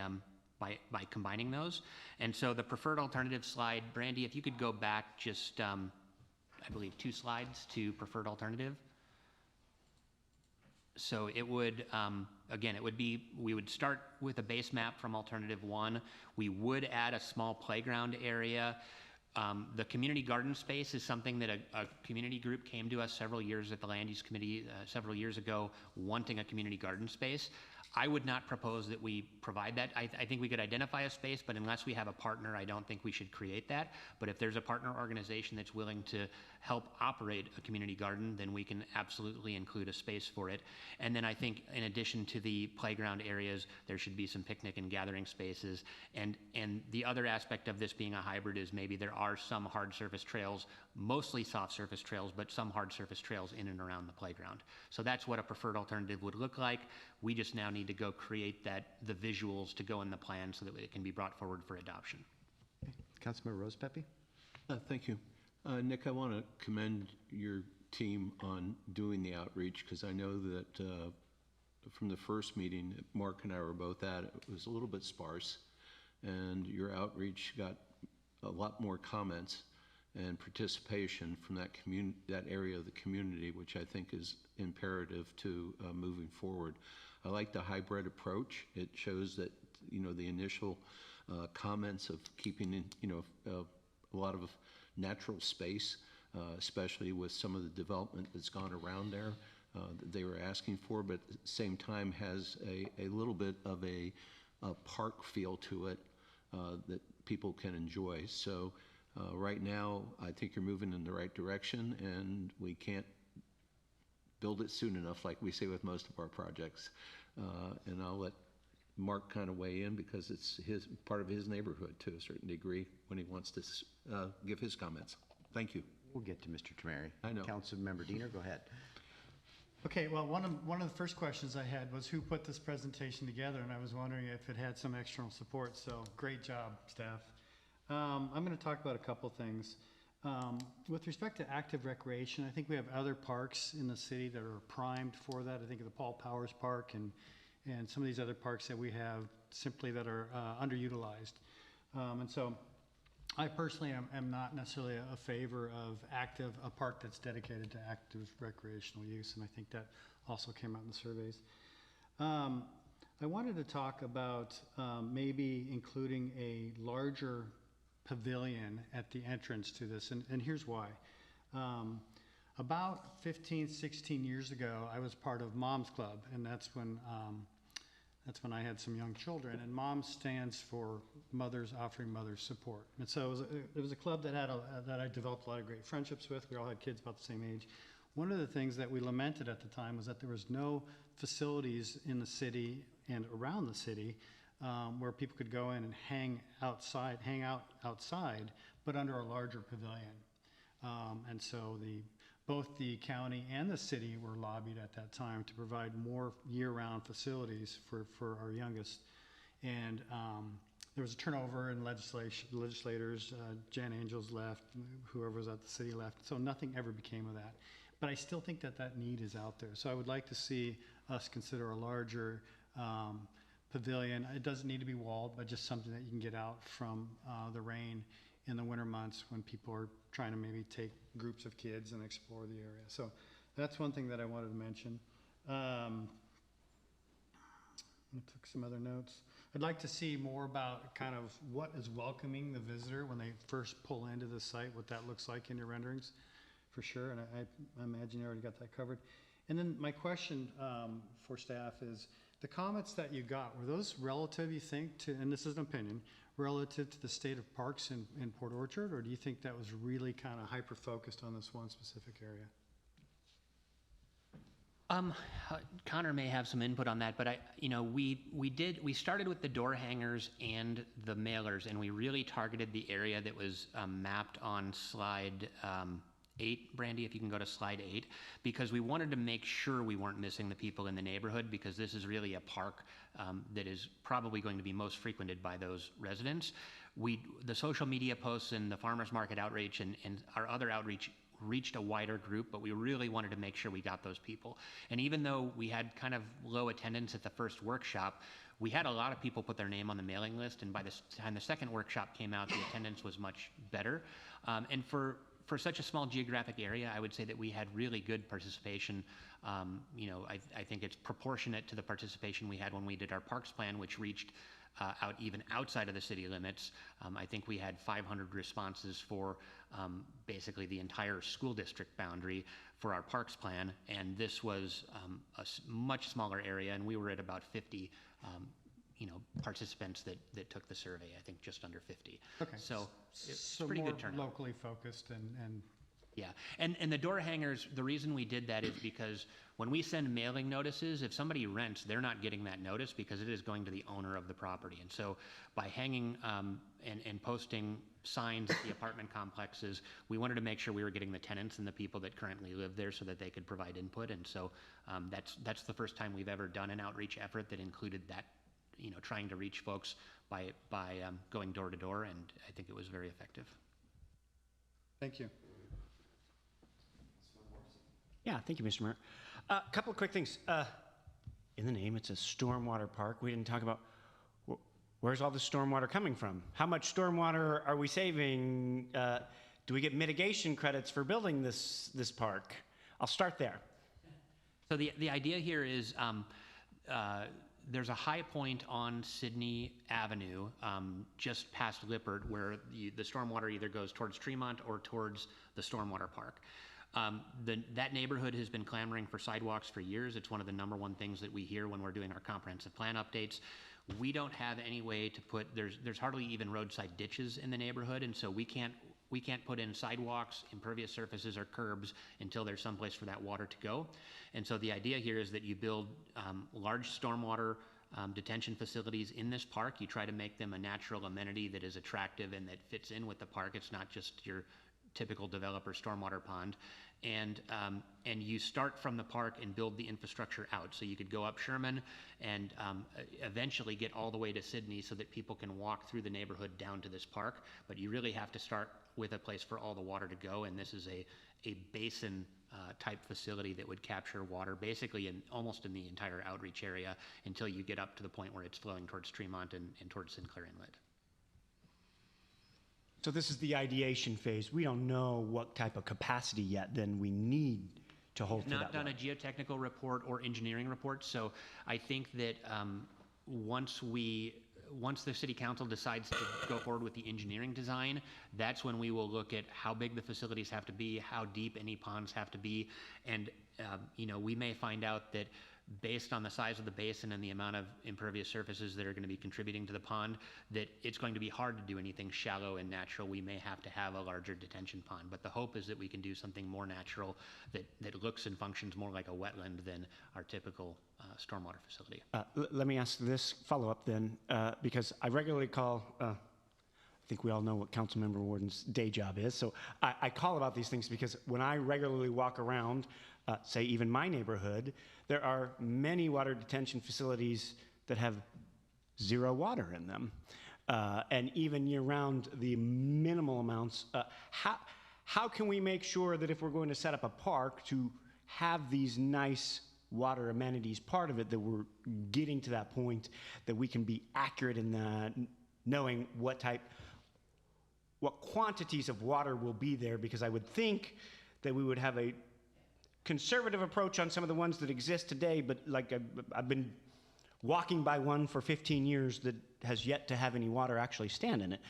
combining those. And so the preferred alternative slide, Brandy, if you could go back just, I believe 2 slides to preferred alternative. So it would, again, we would start with a base map from alternative 1. We would add a small playground area. The community garden space is something that a community group came to us several years at the Land Use Committee several years ago wanting a community garden space. I would not propose that we provide that. I think we could identify a space, but unless we have a partner, I don't think we should create that. But if there's a partner organization that's willing to help operate a community garden, then we can absolutely include a space for it. And then I think in addition to the playground areas, there should be some picnic and gathering spaces. And the other aspect of this being a hybrid is maybe there are some hard surface trails, mostly soft surface trails, but some hard surface trails in and around the playground. So that's what a preferred alternative would look like. We just now need to go create the visuals to go in the plan so that it can be brought forward for adoption. Councilmember Rose Pepe? Thank you. Nick, I want to commend your team on doing the outreach, because I know that from the first meeting Mark and I were both at, it was a little bit sparse, and your outreach got a lot more comments and participation from that area of the community, which I think is imperative to moving forward. I like the hybrid approach. It shows that the initial comments of keeping in a lot of natural space, especially with some of the development that's gone around there, that they were asking for, but at the same time has a little bit of a park feel to it that people can enjoy. So right now, I think you're moving in the right direction, and we can't build it soon enough, like we say with most of our projects. And I'll let Mark kind of weigh in, because it's part of his neighborhood to a certain degree when he wants to give his comments. Thank you. We'll get to Mr. Tamari. I know. Councilmember Diener, go ahead. Okay, well, one of the first questions I had was who put this presentation together, and I was wondering if it had some external support, so great job, staff. I'm going to talk about a couple things. With respect to active recreation, I think we have other parks in the city that are primed for that. I think of the Paul Powers Park and some of these other parks that we have simply that are underutilized. And so I personally am not necessarily a favor of a park that's dedicated to active recreational use, and I think that also came out in the surveys. I wanted to talk about maybe including a larger pavilion at the entrance to this, and here's why. About 15, 16 years ago, I was part of Mom's Club, and that's when I had some young children, and Mom stands for Mothers Offering Mothers Support. And so it was a club that I developed a lot of great friendships with. We all had kids about the same age. One of the things that we lamented at the time was that there was no facilities in the city and around the city where people could go in and hang out outside, but under a larger pavilion. And so both the county and the city were lobbied at that time to provide more year-round facilities for our youngest. And there was a turnover in legislators. Jan Angels left, whoever was at the city left, so nothing ever became of that. But I still think that need is out there. So I would like to see us consider a larger pavilion. It doesn't need to be walled, but just something that you can get out from the rain in the winter months when people are trying to maybe take groups of kids and explore the area. So that's one thing that I wanted to mention. I took some other notes. I'd like to see more about kind of what is welcoming the visitor when they first pull into the site, what that looks like in your renderings, for sure. And I imagine you already got that covered. And then my question for staff is, the comments that you got, were those relative, you think, to, and this is an opinion, relative to the state of parks in Port Orchard, or do you think that was really kind of hyper-focused on this one specific area? Connor may have some input on that, but we started with the door hangers and the mailers, and we really targeted the area that was mapped on slide 8, Brandy, if you can go to slide 8, because we wanted to make sure we weren't missing the people in the neighborhood, because this is really a park that is probably going to be most frequented by those residents. The social media posts and the farmers market outreach and our other outreach reached a wider group, but we really wanted to make sure we got those people. And even though we had kind of low attendance at the first workshop, we had a lot of people put their name on the mailing list, and by the time the second workshop came out, the attendance was much better. And for such a small geographic area, I would say that we had really good participation. I think it's proportionate to the participation we had when we did our parks plan, which reached out even outside of the city limits. I think we had 500 responses for basically the entire school district boundary for our parks plan, and this was a much smaller area, and we were at about 50 participants that took the survey. I think just under 50. Okay. So it's So pretty more good turnout. locally focused and Yeah, and the door hangers, the reason we did that is because when we send mailing notices, if somebody rents, they're not getting that notice because it is going to the owner of the property. And so by hanging and posting signs at the apartment complexes, we wanted to make sure we were getting the tenants and the people that currently live there so that they could provide input. And so that's the first time we've ever done an outreach effort that included that, trying to reach folks by going door to door, and I think it was very effective. thank you. Yeah, thank you, Mr. Mayor. A couple of quick things. In the name, it's a stormwater park. We didn't talk about where's all the stormwater coming from? How much stormwater are we saving? Do we get mitigation credits for building this park? I'll start there. So the idea here is there's a high point on Sydney Avenue, just past Lippert, where the stormwater either goes towards Tremont or towards the stormwater park. That neighborhood has been clamoring for sidewalks for years. It's one of the #1 things that we hear when we're doing our comprehensive plan updates. We don't have any way to put, there's hardly even roadside ditches in the neighborhood, and so we can't put in sidewalks, impervious surfaces, or curbs until there's someplace for that water to go. And so the idea here is that you build large stormwater detention facilities in this park. You try to make them a natural amenity that is attractive and that fits in with the park. It's not just your typical developer stormwater pond, and you start from the park and build the infrastructure out. So you could go up Sherman and eventually get all the way to Sydney so that people can walk through the neighborhood down to this park, but you really have to start with a place for all the water to go, and this is a basin type facility that would capture water basically almost in the entire outreach area until you get up to the point where it's flowing towards Tremont and towards Sinclair Inlet. So this is the ideation phase. We don't know what type of capacity yet then we need to hold for that. Not done a geotechnical report or engineering report, so I think that once the city council decides to go forward with the engineering design, that's when we will look at how big the facilities have to be, how deep any ponds have to be, and we may find out that based on the size of the basin and the amount of impervious surfaces that are going to be contributing to the pond, that it's going to be hard to do anything shallow and natural. We may have to have a larger detention pond, but the hope is that we can do something more natural that looks and functions more like a wetland than our typical stormwater facility. Let me ask this follow-up then, because I regularly call, I think we all know what Councilmember Warden's day job is, so I call about these things because when I regularly walk around, say even my neighborhood, there are many water detention facilities that have zero water in them. And even year-round, the minimal amounts. How can we make sure that if we're going to set up a park to have these nice water amenities part of it, that we're getting to that point that we can be accurate in that, knowing what quantities of water will be there? Because I would think that we would have a conservative approach on some of the ones that exist today, but like I've been walking by one for 15 years that has yet to have any water actually stand in it.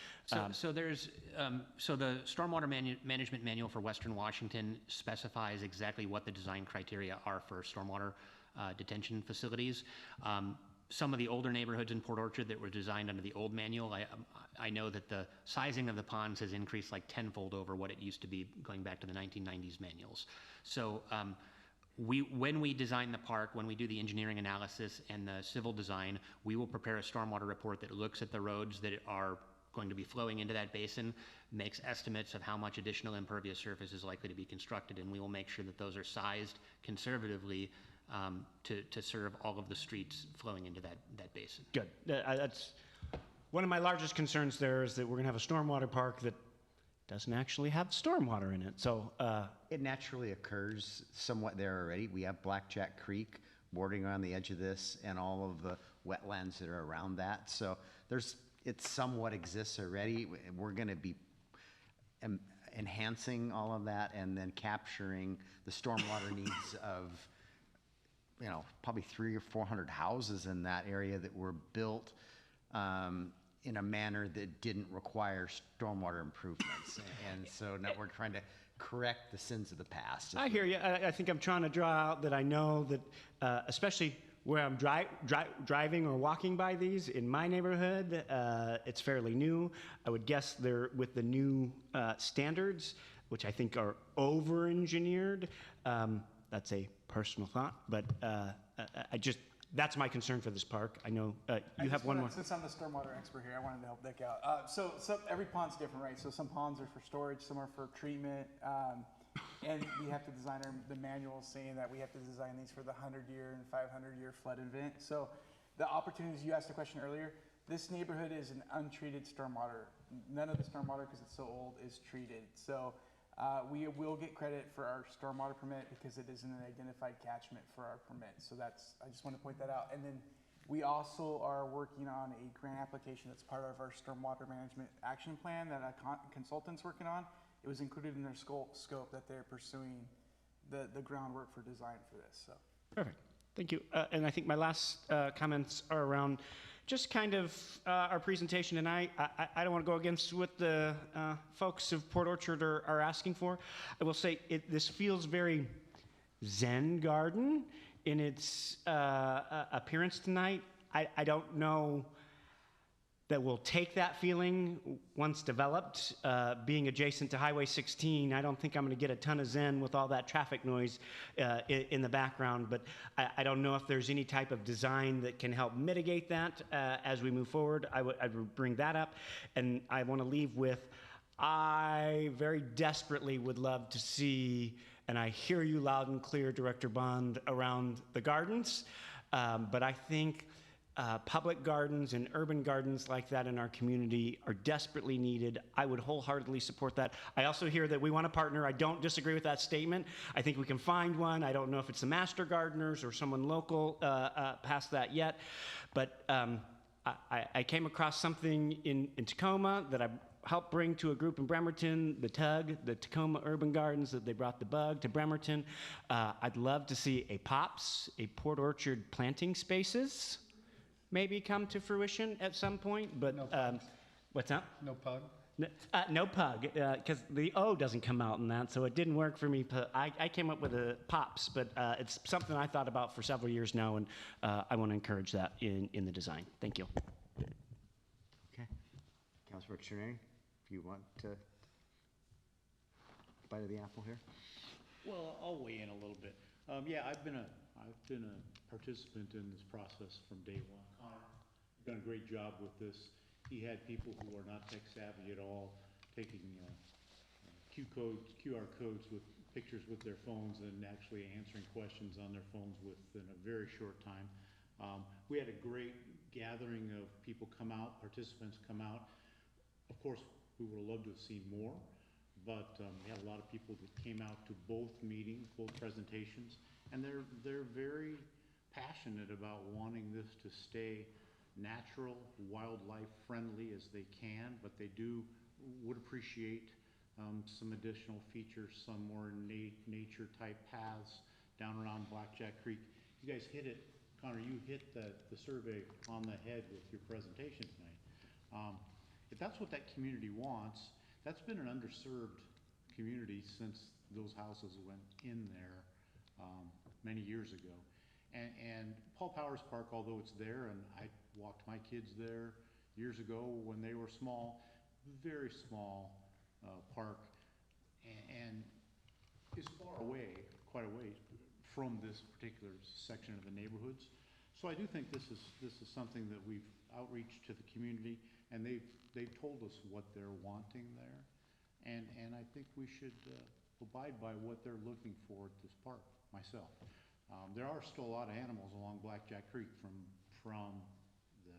So there's the Stormwater Management Manual for Western Washington specifies exactly what the design criteria are for stormwater detention facilities. Some of the older neighborhoods in Port Orchard that were designed under the old manual, I know that the sizing of the ponds has increased like tenfold over what it used to be going back to the 1990s manuals. So when we design the park, when we do the engineering analysis and the civil design, we will prepare a stormwater report that looks at the roads that are going to be flowing into that basin, makes estimates of how much additional impervious surface is likely to be constructed, and we will make sure that those are sized conservatively to serve all of the streets flowing into that basin. Good. That's one of my largest concerns there, is that we're going to have a stormwater park that doesn't actually have stormwater in it. So it naturally occurs somewhat there already. We have Blackjack Creek bordering on the edge of this and all of the wetlands that are around that. So it somewhat exists already. We're going to be enhancing all of that and then capturing the stormwater needs of, probably 300 or 400 houses in that area that were built in a manner that didn't require stormwater improvements. And so now we're trying to correct the sins of the past. I hear you. I think I'm trying to draw out that I know that, especially where I'm driving or walking by these in my neighborhood, it's fairly new. I would guess they're with the new standards, which I think are over-engineered. That's a personal thought, but that's my concern for this park. I know you have one more. Since I'm the stormwater expert here, I wanted to help Nick out. So every pond's different, right? So some ponds are for storage, some are for treatment, and we have to design the manual saying that we have to design these for the 100-year and 500-year flood event. So the opportunities, you asked a question earlier, this neighborhood is an untreated stormwater. None of the stormwater, because it's so old, is treated. So we will get credit for our stormwater permit because it isn't an identified catchment for our permit. So I just want to point that out. And then we also are working on a grant application that's part of our stormwater management action plan that a consultant's working on. It was included in their scope that they're pursuing the groundwork for design for this. So Perfect. Thank you. And I think my last comments are around just kind of our presentation tonight. I don't want to go against what the folks of Port Orchard are asking for. I will say this feels very Zen garden in its appearance tonight. I don't know that we'll take that feeling once developed. Being adjacent to Highway 16, I don't think I'm going to get a ton of zen with all that traffic noise in the background, but I don't know if there's any type of design that can help mitigate that as we move forward. I would bring that up, and I want to leave with, I very desperately would love to see, and I hear you loud and clear, Director Bond, around the gardens, but I think public gardens and urban gardens like that in our community are desperately needed. I would wholeheartedly support that. I also hear that we want a partner. I don't disagree with that statement. I think we can find one. I don't know if it's the Master Gardeners or someone local past that yet, but I came across something in Tacoma that I helped bring to a group in Bremerton, the TUG, the Tacoma Urban Gardens, that they brought the bug to Bremerton. I'd love to see a POPS, a Port Orchard Planting Spaces, maybe come to fruition at some point, but what's that? No pug? No pug, because the O doesn't come out in that, so it didn't work for me. I came up with a POPS, but it's something I thought about for several years now, and I want to encourage that in the design. Thank you. Okay. Councilor Chernary, if you want to bite of the apple here. Well, I'll weigh in a little bit. Yeah, I've been a participant in this process from day one. Connor done a great job with this. He had people who are not tech savvy at all taking QR codes with pictures with their phones and actually answering questions on their phones within a very short time. We had a great gathering of people come out, participants come out. Of course, we would have loved to have seen more, but we had a lot of people that came out to both meetings, both presentations, and they're very passionate about wanting this to stay natural, wildlife friendly as they can, but they would appreciate some additional features, some more nature type paths down around Blackjack Creek. You guys hit it, Connor, you hit the survey on the head with your presentation tonight. If that's what that community wants, that's been an underserved community since those houses went in there many years ago. And Paul Powers Park, although it's there, and I walked my kids there years ago when they were small, very small park, and is far away, quite a ways from this particular section of the neighborhoods. So I do think this is something that we've outreached to the community, and they've told us what they're wanting there. And I think we should abide by what they're looking for at this park, myself. There are still a lot of animals along Blackjack Creek from the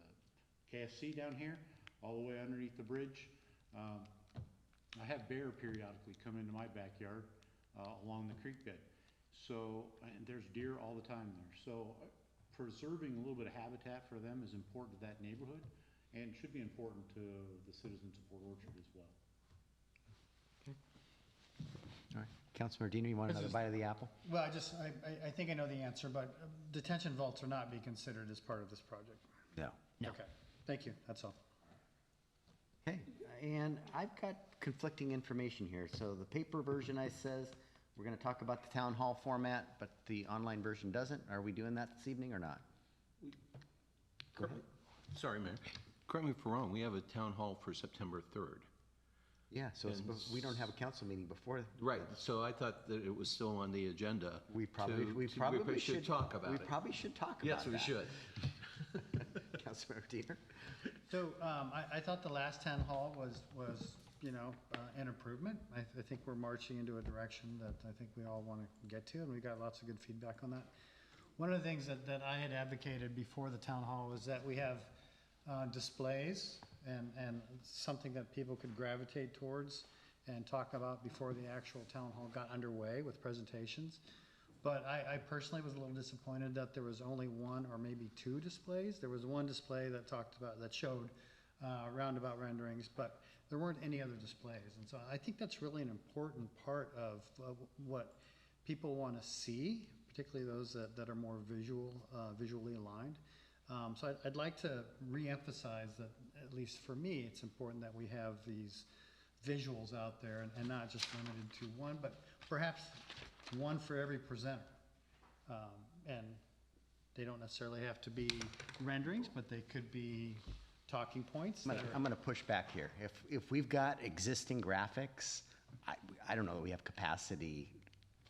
KFC down here, all the way underneath the bridge. I have bear periodically come into my backyard along the creek bed. So, and there's deer all the time there. So preserving a little bit of habitat for them is important to that neighborhood and should be important to the citizens of Port Orchard as well. All right. Councilmember Dino, you want another bite of the apple? Well, I think I know the answer, but detention vaults are not being considered as part of this project. No. Okay, thank you, that's all. Okay, and I've got conflicting information here. So the paper version says we're going to talk about the town hall format, but the online version doesn't. Are we doing that this evening or not? Go ahead. Sorry, Mayor. Correct me if I'm wrong, we have a town hall for September 3rd. Yeah, so we don't have a council meeting before. Right, so I thought that it was still on the agenda. We probably should talk about it. We probably should talk about Yes, that. we should. Councilmember Dieter? So I thought the last town hall was an improvement. I think we're marching into a direction that I think we all want to get to, and we got lots of good feedback on that. One of the things that I had advocated before the town hall was that we have displays and something that people could gravitate towards and talk about before the actual town hall got underway with presentations. But I personally was a little disappointed that there was only one or maybe two displays. There was one display that showed roundabout renderings, but there weren't any other displays. And so I think that's really an important part of what people want to see, particularly those that are more visually aligned. So I'd like to reemphasize that, at least for me, it's important that we have these visuals out there and not just limited to one, but perhaps one for every presenter. And they don't necessarily have to be renderings, but they could be talking points. I'm going to push back here. If we've got existing graphics, I don't know that we have capacity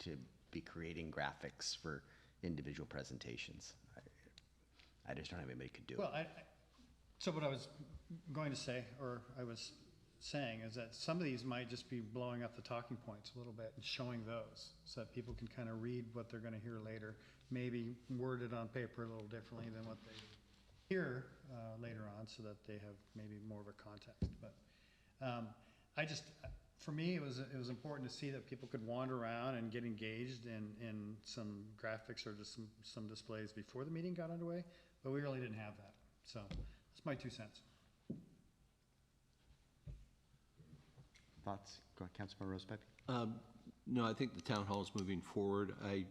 to be creating graphics for individual presentations. I just don't have anybody who could do it. Well, so what I was going to say, or I was saying, is that some of these might just be blowing up the talking points a little bit and showing those so that people can kind of read what they're going to hear later, maybe worded on paper a little differently than what they hear later on, so that they have maybe more of a context. But for me, it was important to see that people could wander around and get engaged in some graphics or just some displays before the meeting got underway, but we really didn't have that. So that's my 2 cents. Thoughts? Go ahead, Councilmember Rosepepe. No, I think the town hall is moving forward. I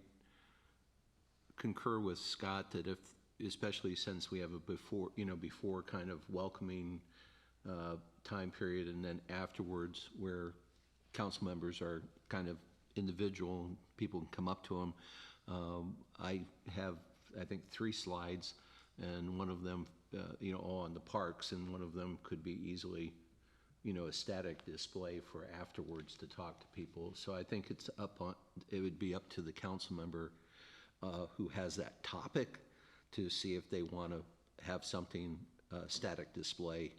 concur with Scott that especially since we have a before kind of welcoming time period, and then afterwards where council members are kind of individual and people can come up to them. I have, I think, 3 slides, and one of them, all on the parks, and one of them could be easily, a static display for afterwards to talk to people. So I think it would be up to the council member who has that topic to see if they want to have something static display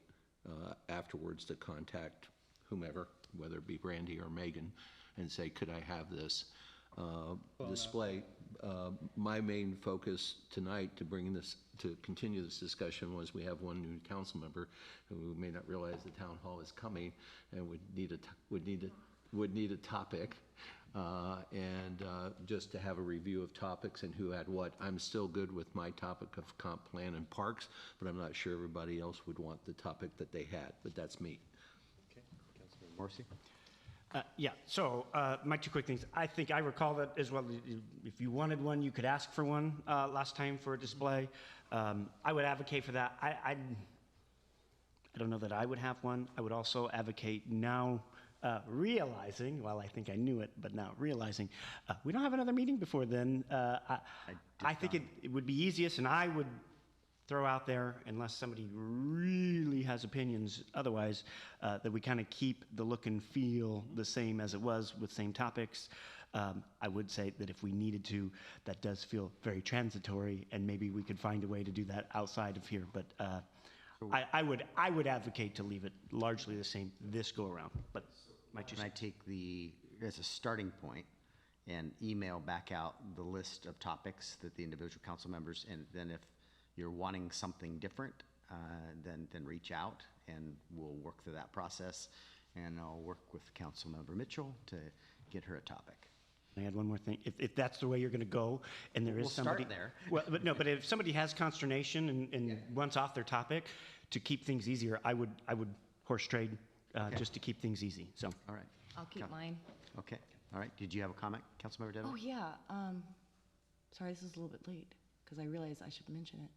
afterwards, to contact whomever, whether it be Brandy or Megan, and say, could I have this display? My main focus tonight to continue this discussion was we have one new council member who may not realize the town hall is coming and would need a topic, and just to have a review of topics and who had what. I'm still good with my topic of comp plan and parks, but I'm not sure everybody else would want the topic that they had, but that's me. Okay, Councilmember Morrissey. Yeah, so my 2 quick things. I think I recall that as well. If you wanted one, you could ask for one last time for a display. I would advocate for that. I don't know that I would have one. I would also advocate now, realizing, well, I think I knew it, but now realizing, we don't have another meeting before then. I think it would be easiest, and I would throw out there, unless somebody really has opinions otherwise, that we kind of keep the look and feel the same as it was with same topics. I would say that if we needed to, that does feel very transitory, and maybe we could find a way to do that outside of here. But I would advocate to leave it largely the same this go around. But Can I take as a starting point and email back out the list of topics that the individual council members, and then if you're wanting something different, then reach out and we'll work through that process. And I'll work with Councilmember Mitchell to get her a topic. I add one more thing. If that's the way you're going to go, and there is We'll somebody start there. Well, but if somebody has consternation and wants off their topic, to keep things easier, I would horse trade just to keep things easy. So all right, I'll keep mine. Okay, all right. Did you have a comment, Councilmember Devon? Oh, yeah. Sorry, this is a little bit late because I realized I should mention it.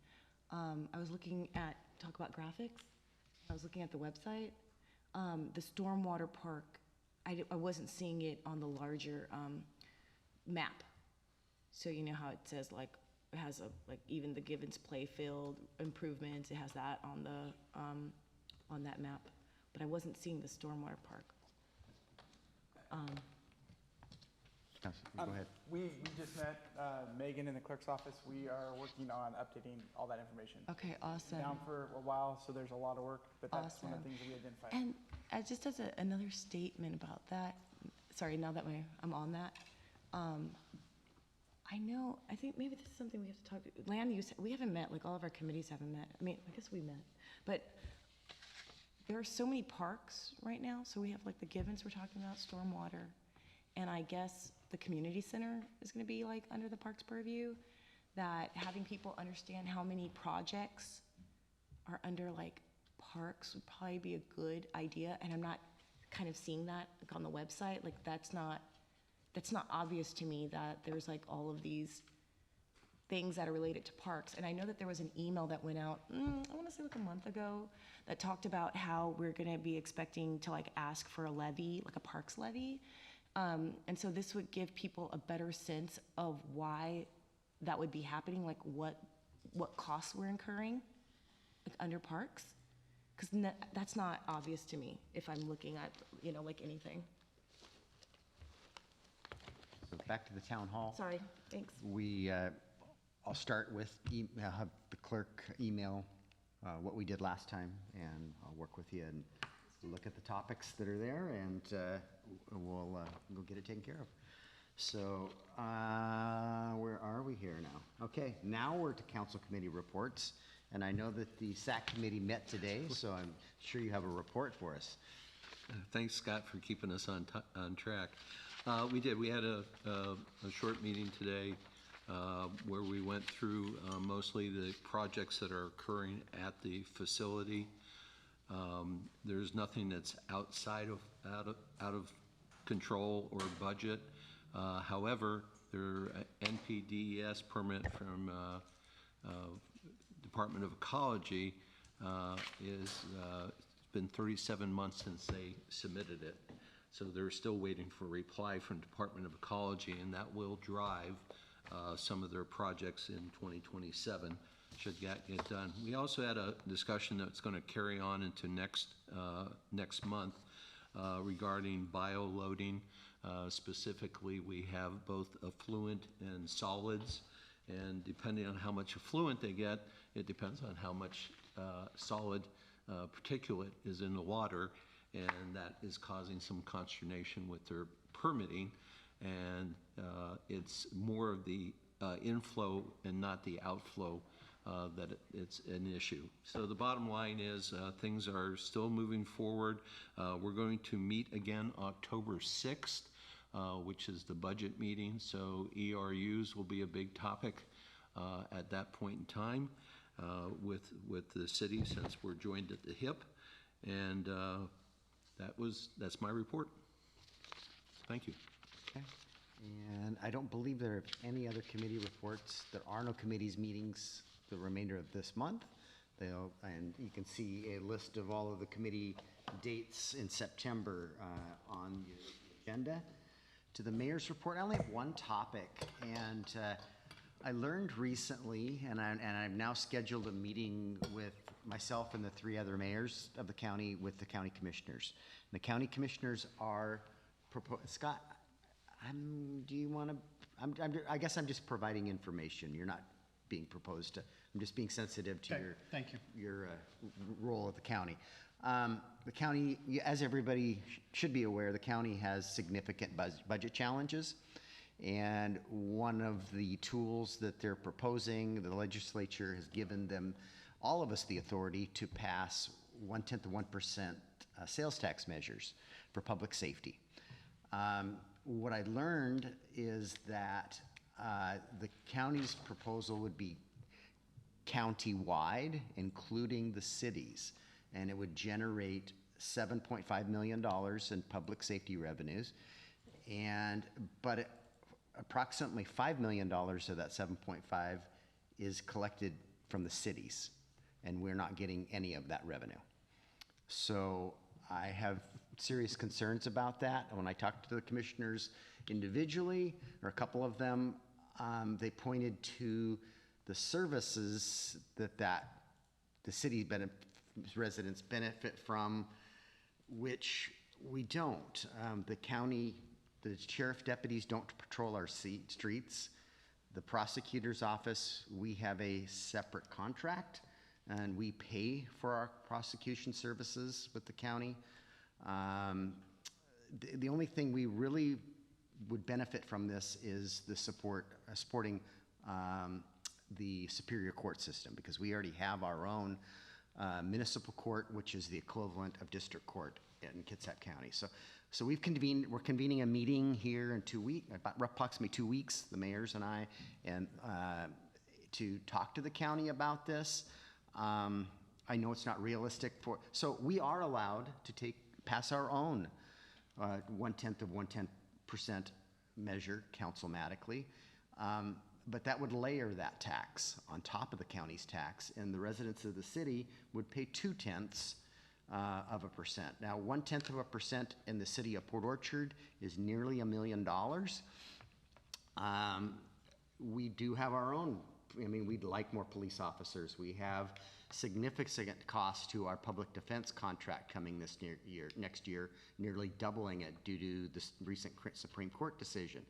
I was looking at, talk about graphics. I was looking at the website. The Stormwater Park, I wasn't seeing it on the larger map. So you know how it says like, it has even the Givens Playfield improvements, it has that on that map. But I wasn't seeing the Stormwater Park. Go ahead. We just met Megan in the clerk's office. We are working on updating all that information. Okay, awesome. Down for a while, so there's a lot of work, but that's one of the Awesome. things that we identified. And just as another statement about that, sorry, now that I'm on that, I think maybe this is something we have to talk, land use, we haven't met, like all of our committees haven't met. I mean, I guess we met, but there are so many parks right now. So we have like the Givens we're talking about, stormwater, and I guess the community center is gonna be like under the parks purview, that having people understand how many projects are under like parks would probably be a good idea, and I'm not kind of seeing that like on the website. Like that's not obvious to me that there's like all of these things that are related to parks. And I know that there was an email that went out, I wanna say like a month ago, that talked about how we're gonna be expecting to like ask for a levy, like a parks levy. And so this would give people a better sense of why that would be happening, like what costs we're incurring like under parks. Because that's not obvious to me if I'm looking at, like anything. So back to the town hall. Sorry, thanks. I'll start with, I'll have the clerk email what we did last time, and I'll work with you and look at the topics that are there, and we'll get it taken care of. So where are we here now? Okay, now we're to council committee reports, and I know that the SAC committee met today, so I'm sure you have a report for us. Thanks, Scott, for keeping us on track. We did. We had a short meeting today where we went through mostly the projects that are occurring at the facility. There's nothing that's out of control or budget. However, their NPDES permit from Department of Ecology is been 37 months since they submitted it. So they're still waiting for a reply from Department of Ecology, and that will drive some of their projects in 2027, should that get done. We also had a discussion that's going to carry on into next month regarding bioloading. Specifically, we have both affluent and solids, and depending on how much affluent they get, it depends on how much solid particulate is in the water, and that is causing some consternation with their permitting, and it's more of the inflow and not the outflow that it's an issue. So the bottom line is things are still moving forward. We're going to meet again October 6th, which is the budget meeting, so ERUs will be a big topic at that point in time with the city, since we're joined at the hip, and that's my report. Thank you. Okay. And I don't believe there are any other committee reports. There are no committees meetings the remainder of this month. And you can see a list of all of the committee dates in September on the agenda. To the mayor's report, I only have one topic, and I learned recently, and I've now scheduled a meeting with myself and the 3 other mayors of the county with the county commissioners. And the county commissioners are Scott, Do you want to, I guess I'm just providing information. You're not being proposed to, I'm just being sensitive to Okay, thank you. your role at the county. The county, as everybody should be aware, the county has significant budget challenges. And one of the tools that they're proposing, the legislature has given them, all of us, the authority to pass 1/10 of 1% sales tax measures for public safety. What I learned is that the county's proposal would be county-wide, including the cities, and it would generate $7.5 million in public safety revenues, but approximately $5 million of that 7.5 is collected from the cities, and we're not getting any of that revenue. So I have serious concerns about that. When I talked to the commissioners individually, or a couple of them, they pointed to the services that the city residents benefit from, which we don't. The county, the sheriff deputies don't patrol our streets. The prosecutor's office, we have a separate contract, and we pay for our prosecution services with the county. The only thing we really would benefit from this is the supporting the Superior Court system, because we already have our own municipal court, which is the equivalent of district court in Kitsap County. So we're convening a meeting here in 2 weeks, about approximately 2 weeks, the mayors and I, and to talk to the county about this. I know it's not realistic so we are allowed to pass our own 1/10 of 1/10% measure councilmatically, but that would layer that tax on top of the county's tax, and the residents of the city would pay 2/10 of a percent. Now, 1/10 of a percent in the city of Port Orchard is nearly $1 million. We do have our own, we'd like more police officers. We have significant costs to our public defense contract coming next year, nearly doubling it due to this recent Supreme Court decision.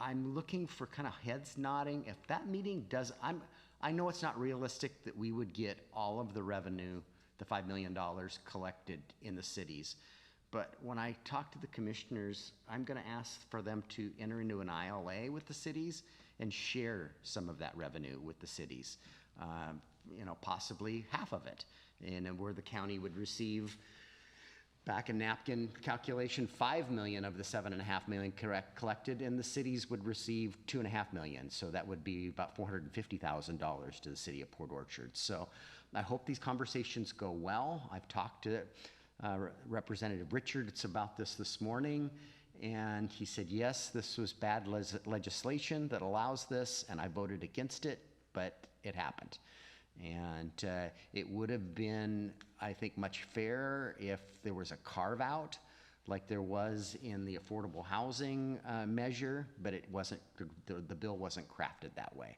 I'm looking for kind of heads nodding. If that meeting does, I know it's not realistic that we would get all of the revenue, the $5 million collected in the cities. But when I talk to the commissioners, I'm going to ask for them to enter into an ILA with the cities and share some of that revenue with the cities, possibly half of it, and where the county would receive, back in napkin calculation, 5 million of the 7.5 million collected, and the cities would receive 2.5 million. So that would be about $450,000 to the city of Port Orchard. So I hope these conversations go well. I've talked to Representative Richards about this morning, and he said, yes, this was bad legislation that allows this, and I voted against it, but it happened. And it would have been, I think, much fairer if there was a carve-out like there was in the affordable housing measure, but it wasn't, the bill wasn't crafted that way.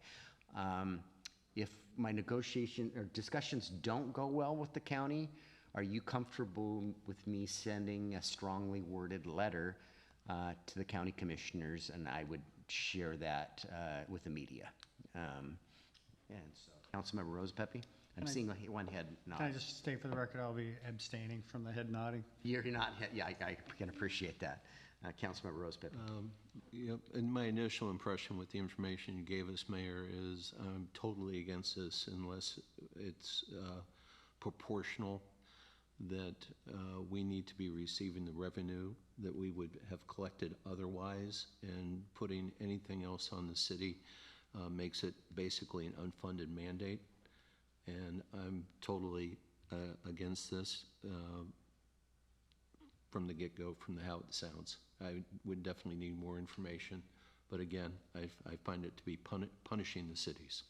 If my discussions don't go well with the county, are you comfortable with me sending a strongly worded letter to the county commissioners, and I would share that with the media? And so, Councilmember Rose Pepe, I'm seeing one head nod. Can I just state for the record, I'll be abstaining from the head nodding? You're not, yeah, I can appreciate that. Councilmember Rose Pepe. Yep, and my initial impression with the information you gave us, Mayor, is I'm totally against this unless it's proportional, that we need to be receiving the revenue that we would have collected otherwise, and putting anything else on the city makes it basically an unfunded mandate. And I'm totally against this from the get-go, from how it sounds. I would definitely need more information, but again, I find it to be punishing the cities.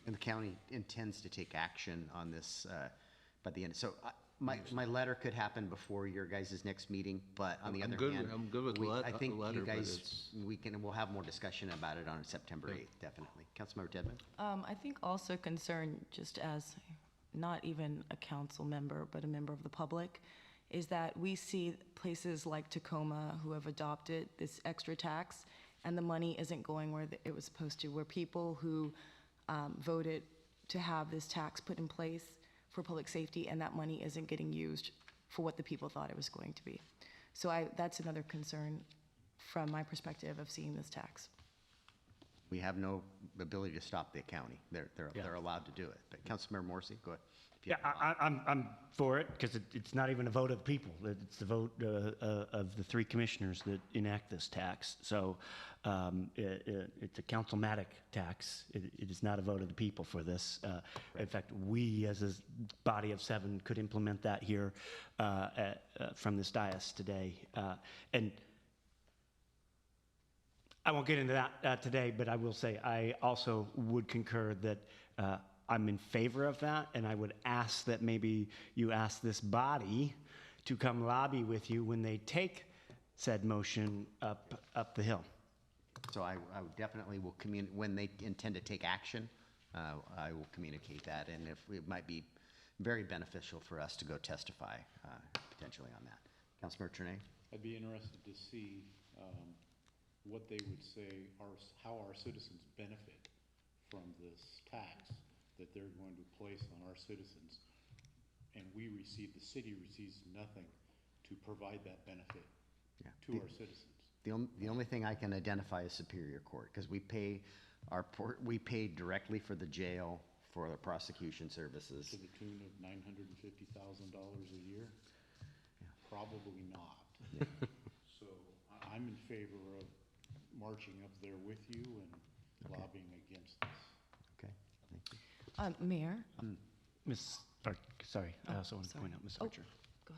And the county intends to take action on this by the end. So my letter could happen before your guys' next meeting, but on the other hand, I'm good with I think a letter, you but guys, we'll have more discussion about it on September 8th, definitely. Councilmember Dedman? I think also concern, just as not even a council member, but a member of the public, is that we see places like Tacoma who have adopted this extra tax, and the money isn't going where it was supposed to, where people who voted to have this tax put in place for public safety, and that money isn't getting used for what the people thought it was going to be. So that's another concern from my perspective of seeing this tax. We have no ability to stop the county. They're allowed to do it. But Councilmember Morrissey, go ahead. Yeah, I'm for it because it's not even a vote of the people. It's the vote of the three commissioners that enact this tax. So it's a councilmatic tax. It is not a vote of the people for this. In fact, we as a body of 7 could implement that here from this dais today. And I won't get into that today, but I will say I also would concur that I'm in favor of that, and I would ask that maybe you ask this body to come lobby with you when they take said motion up the hill. So I definitely will when they intend to take action, I will communicate that, and if it might be very beneficial for us to go testify potentially on that. Councilmember Trine? I'd be interested to see what they would say, how our citizens benefit from this tax that they're going to place on our citizens, and the city receives nothing to provide that benefit to our citizens. The only thing I can identify is Superior Court, because we pay directly for the jail for the prosecution services. To the tune of $950,000 a year? Probably not. So I'm in favor of marching up there with you and lobbying against this. Okay, thank you. Mayor? Sorry, I also want to point out Ms. Archer. Go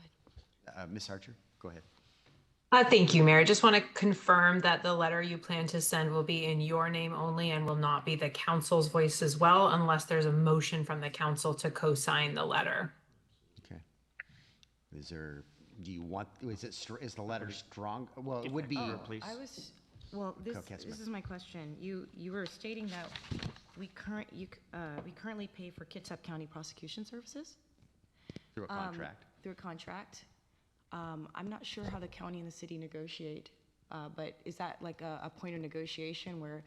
ahead. Ms. Archer, go ahead. Thank you, Mayor. I just want to confirm that the letter you plan to send will be in your name only and will not be the council's voice as well, unless there's a motion from the council to co-sign the letter. Okay. Is the letter strong? Well, it would be. Please. This is my question. You were stating that we currently pay for Kitsap County prosecution services? Through a contract. Through a contract. I'm not sure how the county and the city negotiate, but is that like a point of negotiation where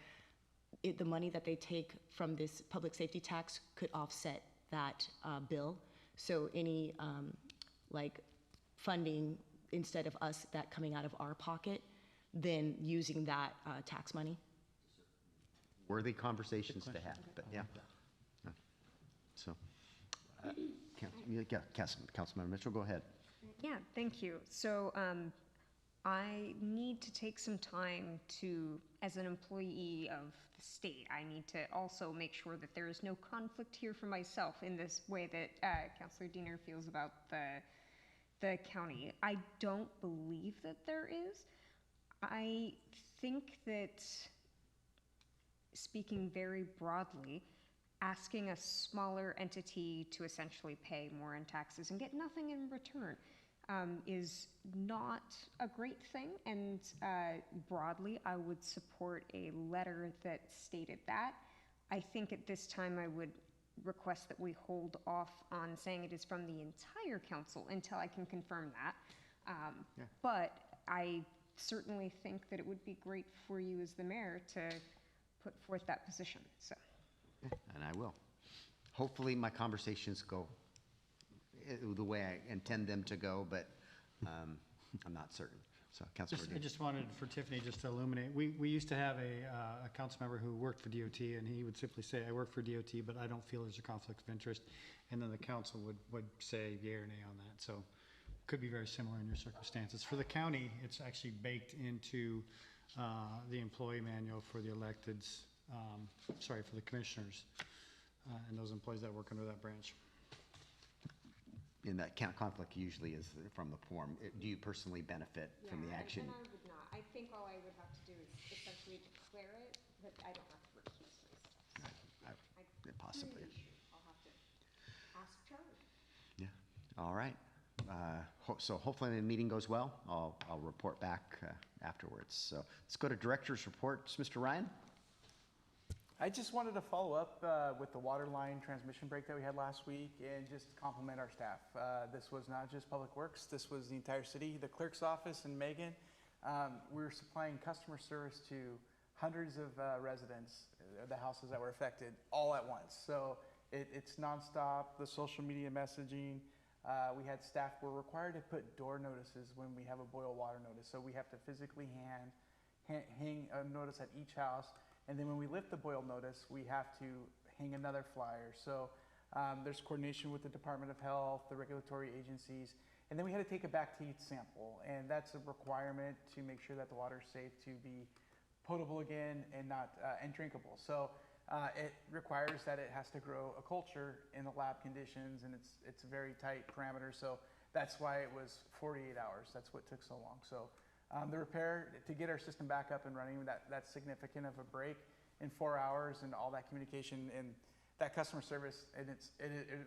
the money that they take from this public safety tax could offset that bill? So any like funding, instead of us that coming out of our pocket, then using that tax money? Worthy conversations to have, but yeah. So, Councilmember Mitchell, go ahead. Yeah, thank you. So I need to take some time to, as an employee of the state, I need to also make sure that there is no conflict here for myself in this way that Councilor Diener feels about the county. I don't believe that there is. I think that, speaking very broadly, asking a smaller entity to essentially pay more in taxes and get nothing in return is not a great thing. And broadly, I would support a letter that stated that. I think at this time I would request that we hold off on saying it is from the entire council until I can confirm that. But I certainly think that it would be great for you as the mayor to put forth that position. So. And I will. Hopefully my conversations go the way I intend them to go, but I'm not certain. So, Councilor. I just wanted for Tiffany just to illuminate. We used to have a council member who worked for DOT, and he would simply say, "I work for DOT, but I don't feel there's a conflict of interest," and then the council would say yea or nay on that. So, could be very similar in your circumstances. For the county, it's actually baked into the employee manual for the electeds. For the commissioners and those employees that work under that branch. In that conflict usually is from the form. Do you personally benefit from the action? I would not. I think all I would have to do is essentially declare it, but I don't have to recuse myself. Possibly. I'll have to ask Charlie. Yeah. All right. So hopefully the meeting goes well. I'll report back afterwards. So let's go to director's reports. Mr. Ryan? I just wanted to follow up with the water line transmission break that we had last week and just compliment our staff. This was not just Public Works, this was the entire city. The clerk's office and Megan, we were supplying customer service to hundreds of residents, the houses that were affected, all at once. So it's nonstop, the social media messaging. We had staff, we're required to put door notices when we have a boil water notice. So we have to physically hang a notice at each house. And then when we lift the boil notice, we have to hang another flyer. So there's coordination with the Department of Health, the regulatory agencies, and then we had to take a back teeth sample. And that's a requirement to make sure that the water is safe to be potable again and not and drinkable. So it requires that it has to grow a culture in the lab conditions, and it's a very tight parameter. So that's why it was 48 hours. That's what took so long. So the repair, to get our system back up and running, that's significant of a break in 4 hours, and all that communication and that customer service, and it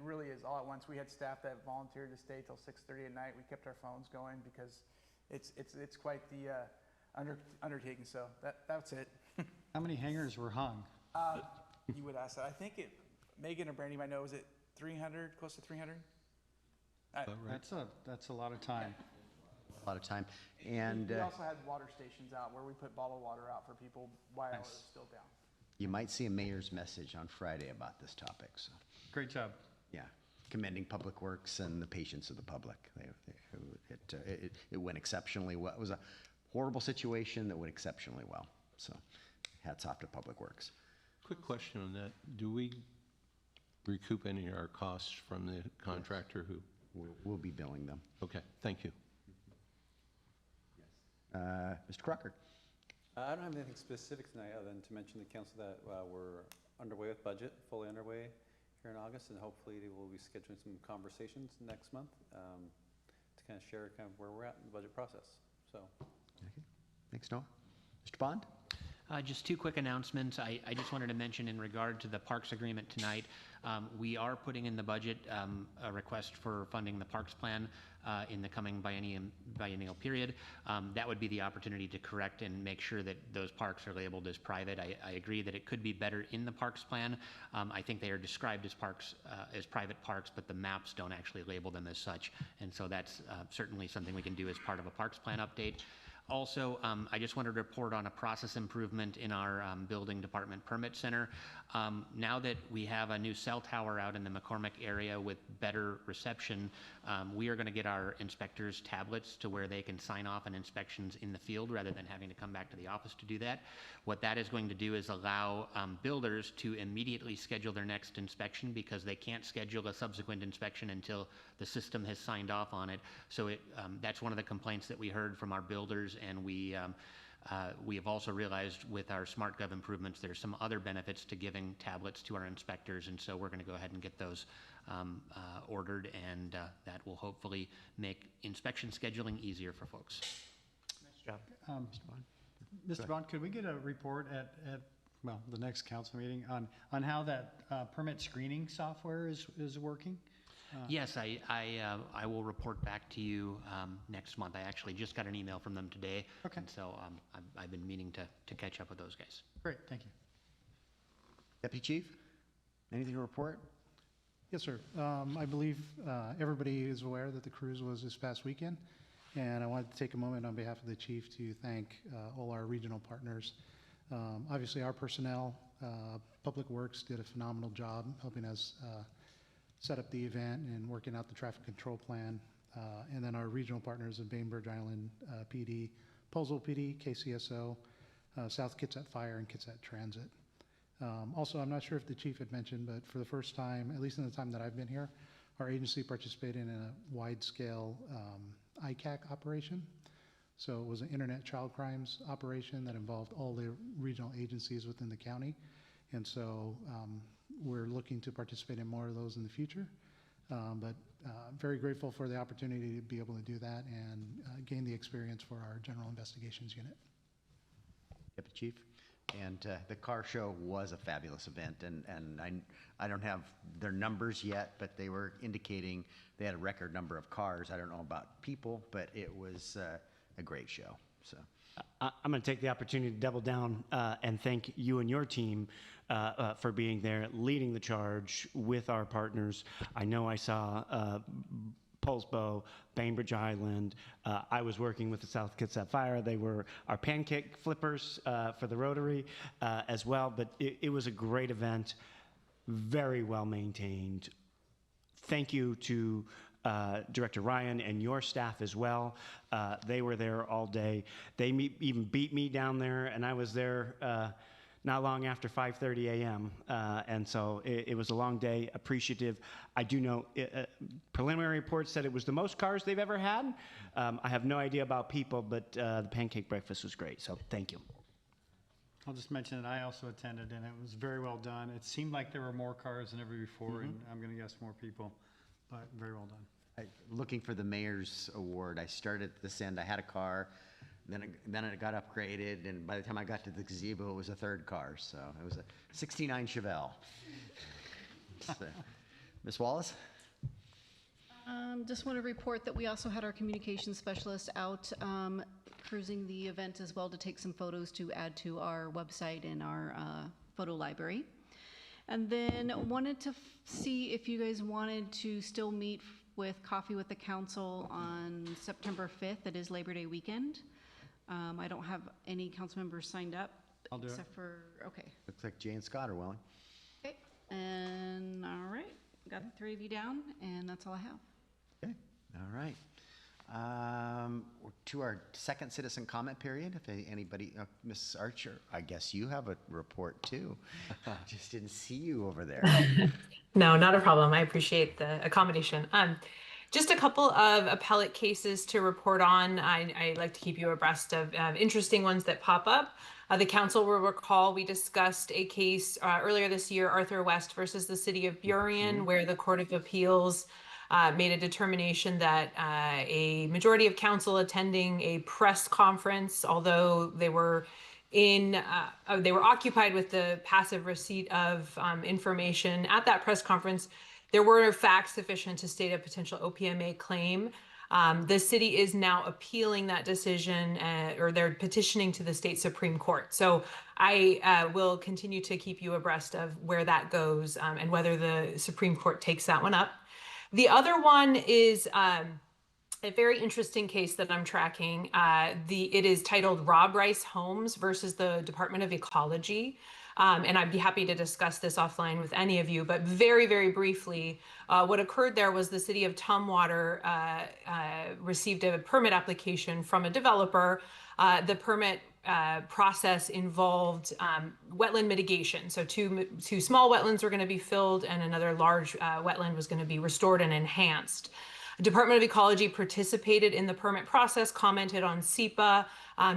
really is all at once. We had staff that volunteered to stay till 6:30 at night. We kept our phones going because it's quite the undertaking. So that's it. How many hangers were hung? You would ask that. I think Megan or Brandy might know. Is it 300? Close to 300? That's a lot of time. A lot of time. And we also had water stations out where we put bottled water out for people while it was still down. you might see a mayor's message on Friday about this topic. So, great job. Yeah, commending Public Works and the patience of the public. It went exceptionally well. It was a horrible situation that went exceptionally well. So, hats off to Public Works. Quick question on that. Do we recoup any of our costs from the contractor who? We'll be billing them. Okay, thank you. Mr. Crocker. I don't have anything specific tonight other than to mention to council that we're underway with budget, fully underway here in August, and hopefully we'll be scheduling some conversations next month to kind of share kind of where we're at in the budget process. So, okay. Thanks, Noah. Mr. Bond. Just two quick announcements. I just wanted to mention in regard to the parks agreement tonight, we are putting in the budget a request for funding the parks plan in the coming biennial period. That would be the opportunity to correct and make sure that those parks are labeled as private. I agree that it could be better in the parks plan. I think they are described as parks, as private parks, but the maps don't actually label them as such. And so that's certainly something we can do as part of a parks plan update. Also, I just wanted to report on a process improvement in our building department permit center. Now that we have a new cell tower out in the McCormick area with better reception, we are going to get our inspectors tablets to where they can sign off on inspections in the field rather than having to come back to the office to do that. What that is going to do is allow builders to immediately schedule their next inspection because they can't schedule a subsequent inspection until the system has signed off on it. So that's one of the complaints that we heard from our builders, and we have also realized with our SmartGov improvements, there's some other benefits to giving tablets to our inspectors, and so we're going to go ahead and get those ordered, and that will hopefully make inspection scheduling easier for folks. Nice job. Mr. Bond, could we get a report at well, the next council meeting on how that permit screening software is working? Yes, I will report back to you next month. I actually just got an email from them today. Okay. And so I've been meaning to catch up with those guys. Great, thank you. Deputy Chief, anything to report? Yes, sir. I believe everybody is aware that the cruise was this past weekend, and I wanted to take a moment on behalf of the chief to thank all our regional partners. Obviously, our personnel, Public Works did a phenomenal job helping us set up the event and working out the traffic control plan. And then our regional partners of Bainbridge Island PD, Postal PD, KCSO, South Kitsap Fire, and Kitsap Transit. Also, I'm not sure if the chief had mentioned, but for the first time, at least in the time that I've been here, our agency participated in a wide-scale ICAC operation. So it was an internet child crimes operation that involved all the regional agencies within the county. And so we're looking to participate in more of those in the future. But very grateful for the opportunity to be able to do that and gain the experience for our General Investigations Unit. Deputy Chief. And the car show was a fabulous event, and I don't have their numbers yet, but they were indicating they had a record number of cars. I don't know about people, but it was a great show. So I'm going to take the opportunity to double down and thank you and your team for being there, leading the charge with our partners. I know I saw Poulsbo, Bainbridge Island. I was working with the South Kitsap Fire. They were our pancake flippers for the Rotary as well. But it was a great event, very well maintained. Thank you to Director Ryan and your staff as well. They were there all day. They even beat me down there, and I was there not long after 5:30 a.m. And so it was a long day, appreciative. I do know preliminary reports said it was the most cars they've ever had. I have no idea about people, but the pancake breakfast was great, so thank you. I'll just mention that I also attended, and it was very well done. It seemed like there were more cars than ever before, and I'm going to guess more people, but very well done. Looking for the mayor's award, I started at this end. I had a car, then it got upgraded, and by the time I got to the gazebo, it was a third car. So it was a '69 Chevelle. Ms. Wallace? Just want to report that we also had our communications specialist out cruising the event as well to take some photos to add to our website and our photo library. And then wanted to see if you guys wanted to still meet with Coffee with the Council on September 5th. It is Labor Day weekend. I don't have any council members signed up. I'll do it. Except for, okay. Looks like Jay and Scott are willing. Okay, and all right, got the three of you down, and that's all I have. Okay, all right. To our second citizen comment period, if anybody, Ms. Archer, I guess you have a report too. Just didn't see you over there. No, not a problem. I appreciate the accommodation. Just a couple of appellate cases to report on. I like to keep you abreast of interesting ones that pop up. The council will recall we discussed a case earlier this year, Arthur West versus the City of Burien, where the Court of Appeals made a determination that a majority of council attending a press conference, although they were occupied with the passive receipt of information at that press conference, there were facts sufficient to state a potential OPMA claim. The city is now appealing that decision, or they're petitioning to the state Supreme Court. So I will continue to keep you abreast of where that goes and whether the Supreme Court takes that one up. The other one is a very interesting case that I'm tracking. It is titled Rob Rice Homes versus the Department of Ecology. And I'd be happy to discuss this offline with any of you, but very, very briefly, what occurred there was the city of Tumwater received a permit application from a developer. The permit process involved wetland mitigation. So two small wetlands were going to be filled and another large wetland was going to be restored and enhanced. The Department of Ecology participated in the permit process, commented on SEPA,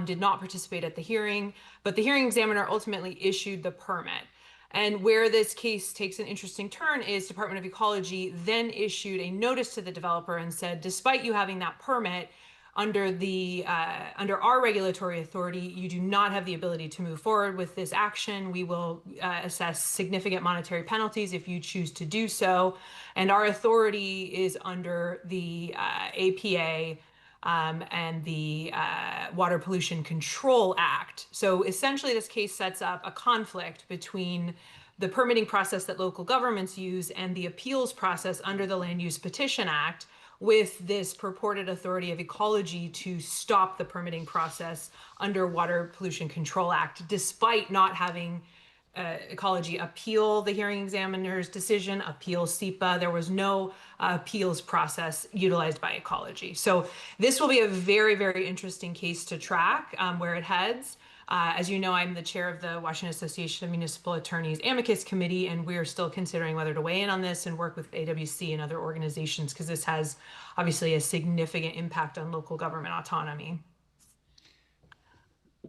did not participate at the hearing, but the hearing examiner ultimately issued the permit. And where this case takes an interesting turn is Department of Ecology then issued a notice to the developer and said, despite you having that permit, under our regulatory authority, you do not have the ability to move forward with this action. We will assess significant monetary penalties if you choose to do so. And our authority is under the APA and the Water Pollution Control Act. So essentially, this case sets up a conflict between the permitting process that local governments use and the appeals process under the Land Use Petition Act, with this purported authority of ecology to stop the permitting process under Water Pollution Control Act, despite not having ecology appeal the hearing examiner's decision, appeal SEPA. There was no appeals process utilized by ecology. So this will be a very, very interesting case to track where it heads. As you know, I'm the chair of the Washington Association of Municipal Attorneys Amicus Committee, and we're still considering whether to weigh in on this and work with AWC and other organizations, because this has obviously a significant impact on local government autonomy.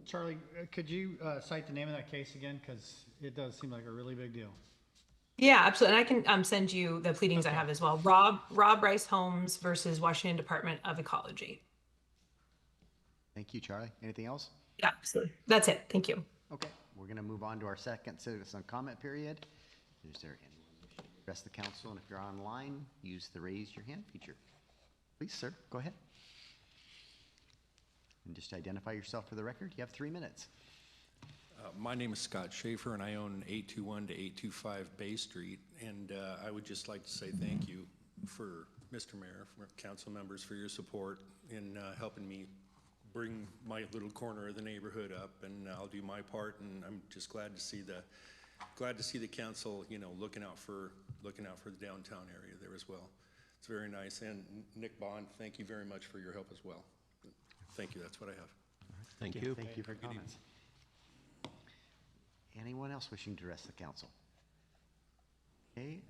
Charlie, could you cite the name of that case again? Because it does seem like a really big deal. Yeah, absolutely. And I can send you the pleadings I have as well. Rob Rice Homes versus Washington Department of Ecology. Thank you, Charlie. Anything else? Yeah, absolutely. That's it. Thank you. Okay, we're going to move on to our second citizen comment period. Is there anyone wishing to address the council? And if you're online, use the raise your hand feature. Please, sir, go ahead. And just identify yourself for the record. You have 3 minutes. My name is Scott Schaefer, and I own 821 to 825 Bay Street. And I would just like to say thank you for Mr. Mayor, for council members, for your support in helping me bring my little corner of the neighborhood up. And I'll do my part. And I'm just glad to see the council, you know, looking out for the downtown area there as well. It's very nice. And Nick Bond, thank you very much for your help as well. Thank you. That's what I have. Thank you. Thank you for your comments. Anyone else wishing to address the council? Okay,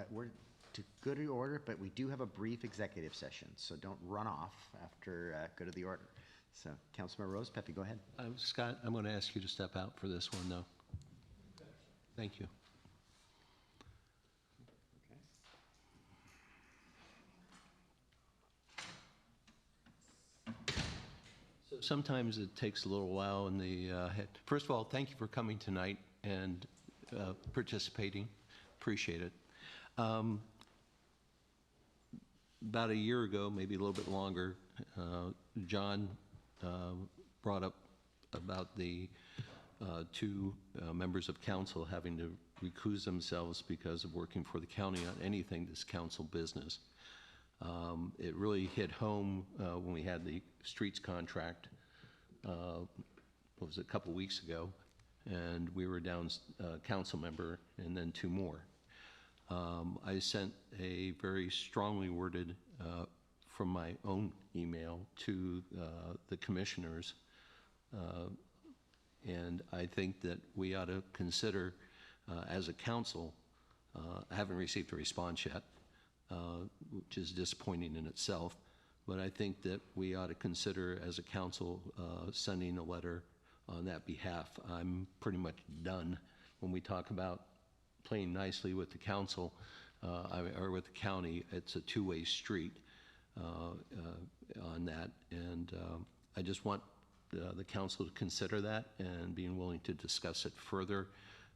we're to go to order, but we do have a brief executive session, so don't run off after go to the order. So, Councilmember Rose, Pepe, go ahead. Scott, I'm going to ask you to step out for this one, though. Thank you. So sometimes it takes a little while in the head. First of all, thank you for coming tonight and participating. Appreciate it. About a year ago, maybe a little bit longer, John brought up about the two members of council having to recuse themselves because of working for the county on anything that's council business. It really hit home when we had the streets contract, what was it, a couple weeks ago, and we were down a council member and then two more. I sent a very strongly worded from my own email to the commissioners, and I think that we ought to consider as a council, I haven't received a response yet, which is disappointing in itself, but I think that we ought to consider as a council sending a letter on that behalf. I'm pretty much done when we talk about playing nicely with the council or with the county. It's a two-way street on that, and I just want the council to consider that and being willing to discuss it further.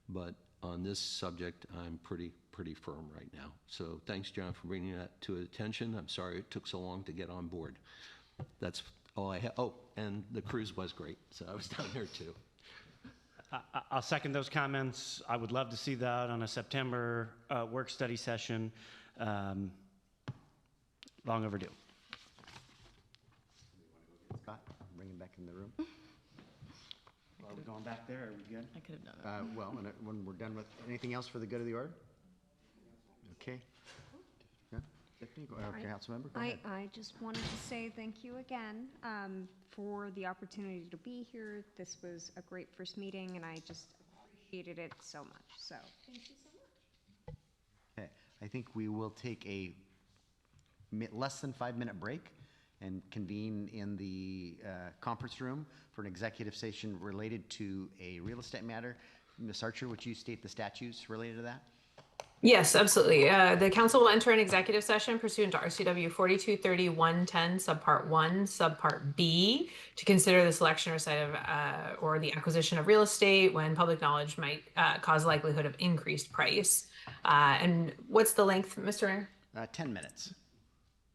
But on this subject, I'm pretty firm right now. So thanks, John, for bringing that to attention. I'm sorry it took so long to get on board. That's all I have. Oh, and the cruise was great, so I was down there too. I'll second those comments. I would love to see that on a September work study session. Long overdue. Scott, bring him back in the room. Are we going back there? Are we good? I could have done it. Well, when we're done with, anything else for the good of the order? Okay. Yeah, Tiffany, Councilmember, go ahead. I just wanted to say thank you again for the opportunity to be here. This was a great first meeting, and I just appreciated it so much. So thank you so much. Okay, I think we will take a less than 5-minute break and convene in the conference room for an executive session related to a real estate matter. Ms. Archer, would you state the statutes related to that? Yes, absolutely. The council will enter an executive session pursuant to RCW 4230-110, subpart 1, subpart B, to consider the selection or site of or the acquisition of real estate when public knowledge might cause likelihood of increased price. And what's the length, Mr. Mayor? 10 minutes.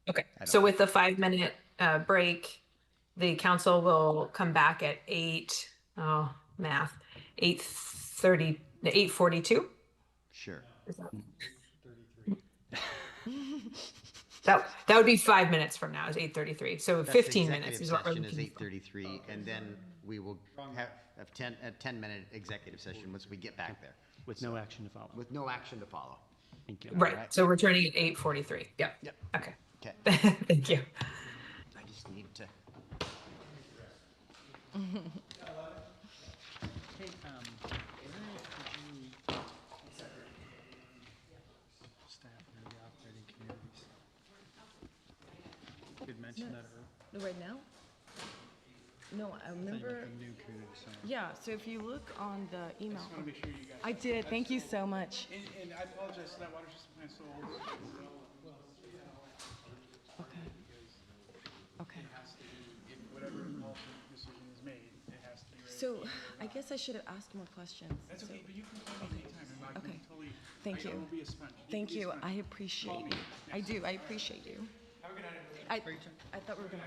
Okay. So with the 5-minute break, the council will come back at 8:42. Sure. That would be 5 minutes from now. Is 8:33. So 15 minutes is what we're looking for. looking Is 8:33, and then we will have a 10-minute executive session once we get back there. With no action to follow. With no action to follow. Thank you. for. Right. So we're turning at 8:43. Yep. Yep. Okay. Okay. Thank you. I just need to. Staff and the operating communities. You could mention that earlier. Right now? No, I remember. The new community center. Yeah, so if you look on the email. I just want to be sure you guys. I did. Thank you so much. And I apologize for that water system plan so old. Okay. Okay. It has to be, if whatever ultimate decision is made, it has to be ready. So I guess I should have asked more questions. That's okay, but you can call me anytime, and I can totally. Thank you. I will be a sponge. Thank you. I appreciate you. I do. I appreciate you. Have a good night, everybody. I thought we were gonna.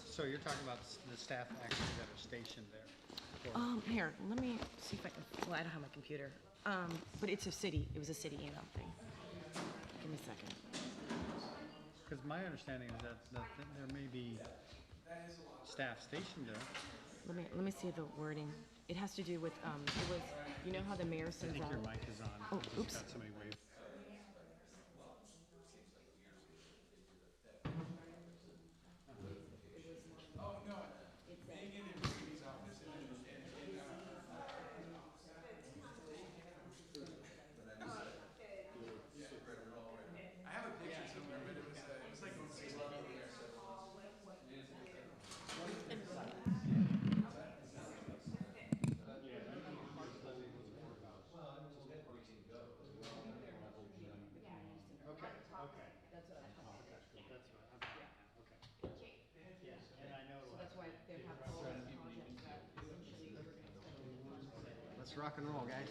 So you're talking about the staff actually that are stationed there? Here, let me see if I can, well, I don't have my computer. But it's a city, it was a city email thing. Give me a second. Because my understanding is that there may be staff stationed there. Let me see the wording. It has to do with, it was, you know how the mayor I sends think out. your mic is on. Oh, Just oops. got somebody wave. Let's rock and roll, guys.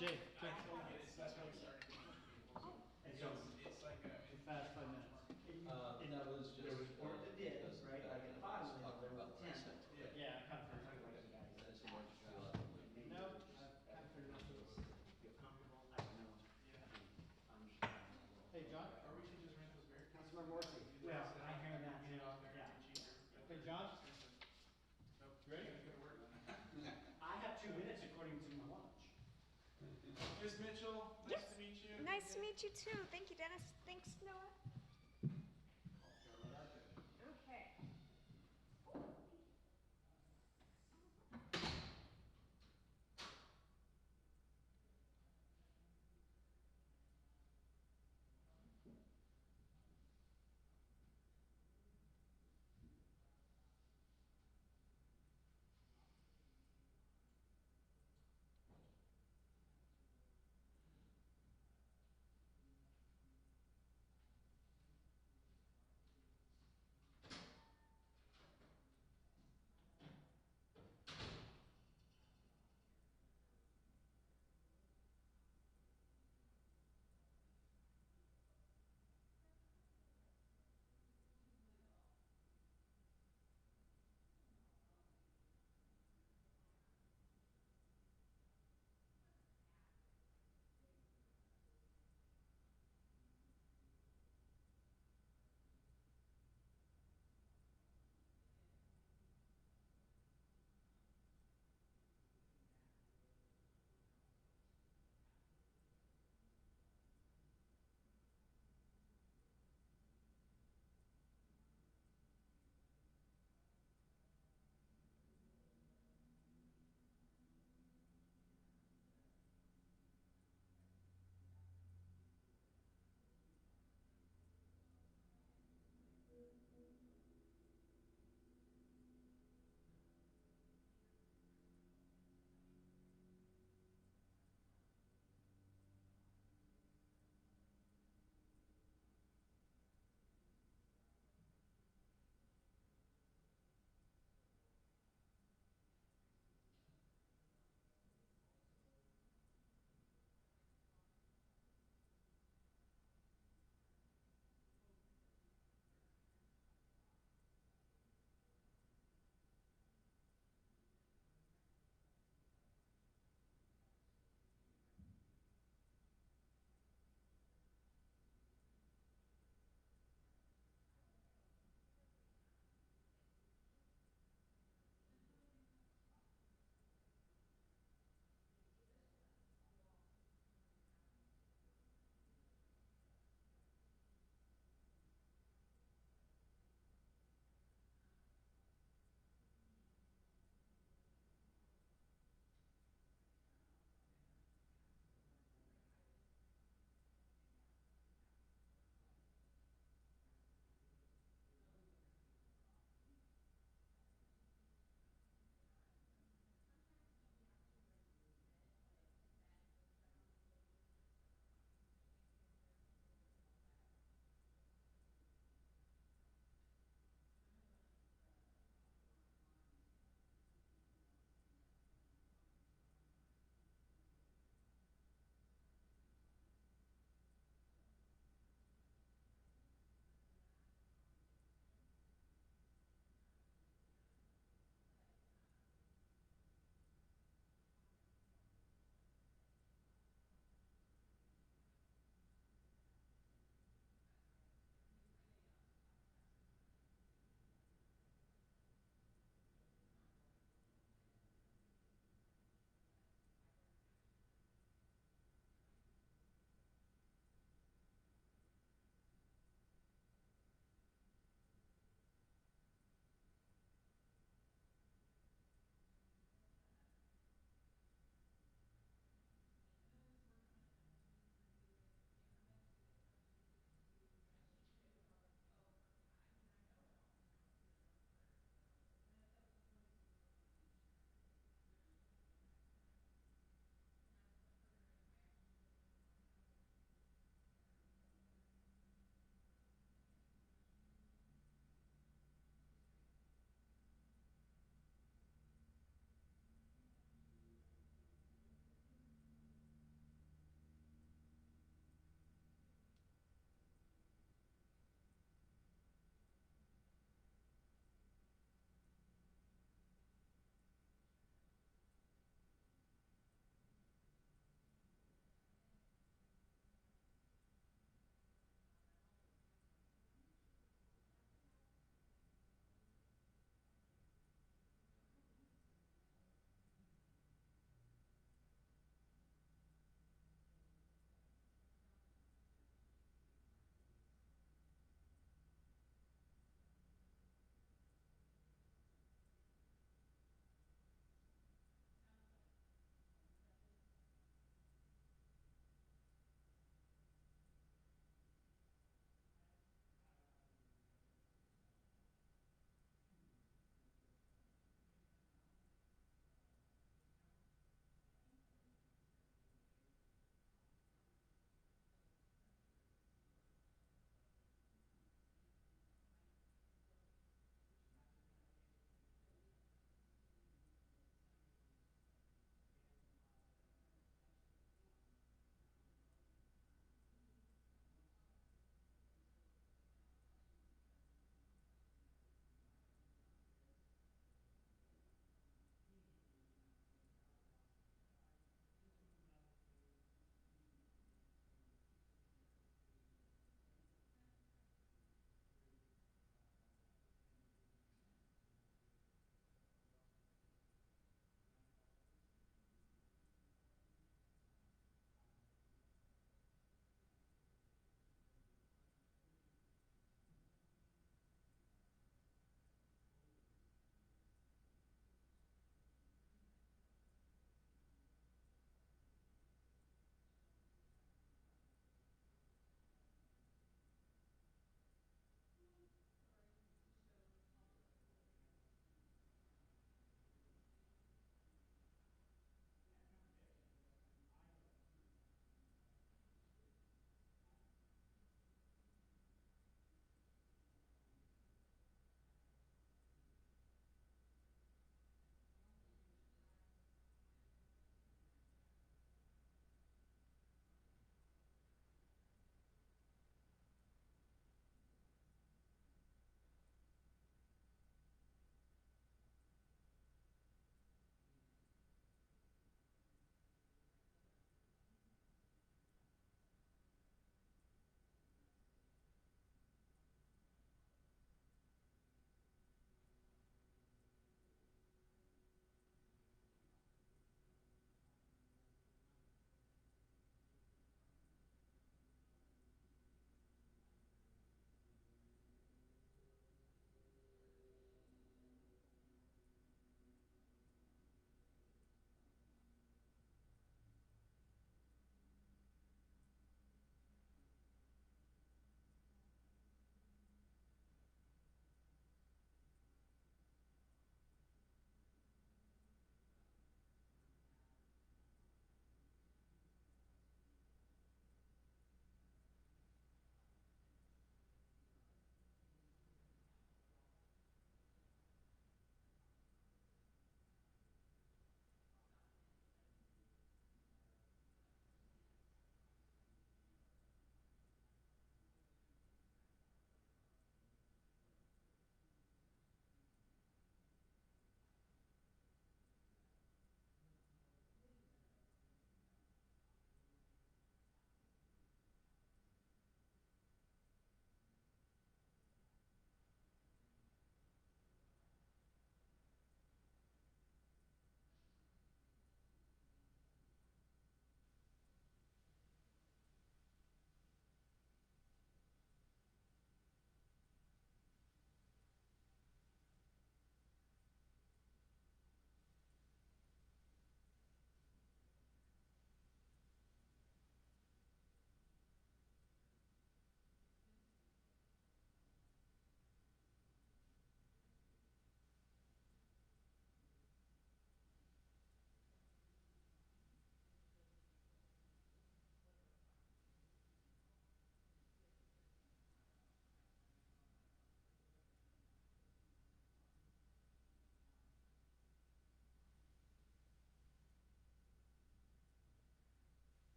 Jay. It's like a fast 5 minutes. That was just. There was four that did, right? Like at the bottom of the hill, there was 10. Yeah, I kind of figured out you guys. No, I kind of figured out this. Feel comfortable, I don't know. Hey, John, or we should just rent those beer. Councilmember Morrissey. Well, I hear that, you know, yeah. Hey, John? Ready? I have 2 minutes according to my watch. Ms. Mitchell, nice to meet you. Nice to meet you too. Thank you, Dennis.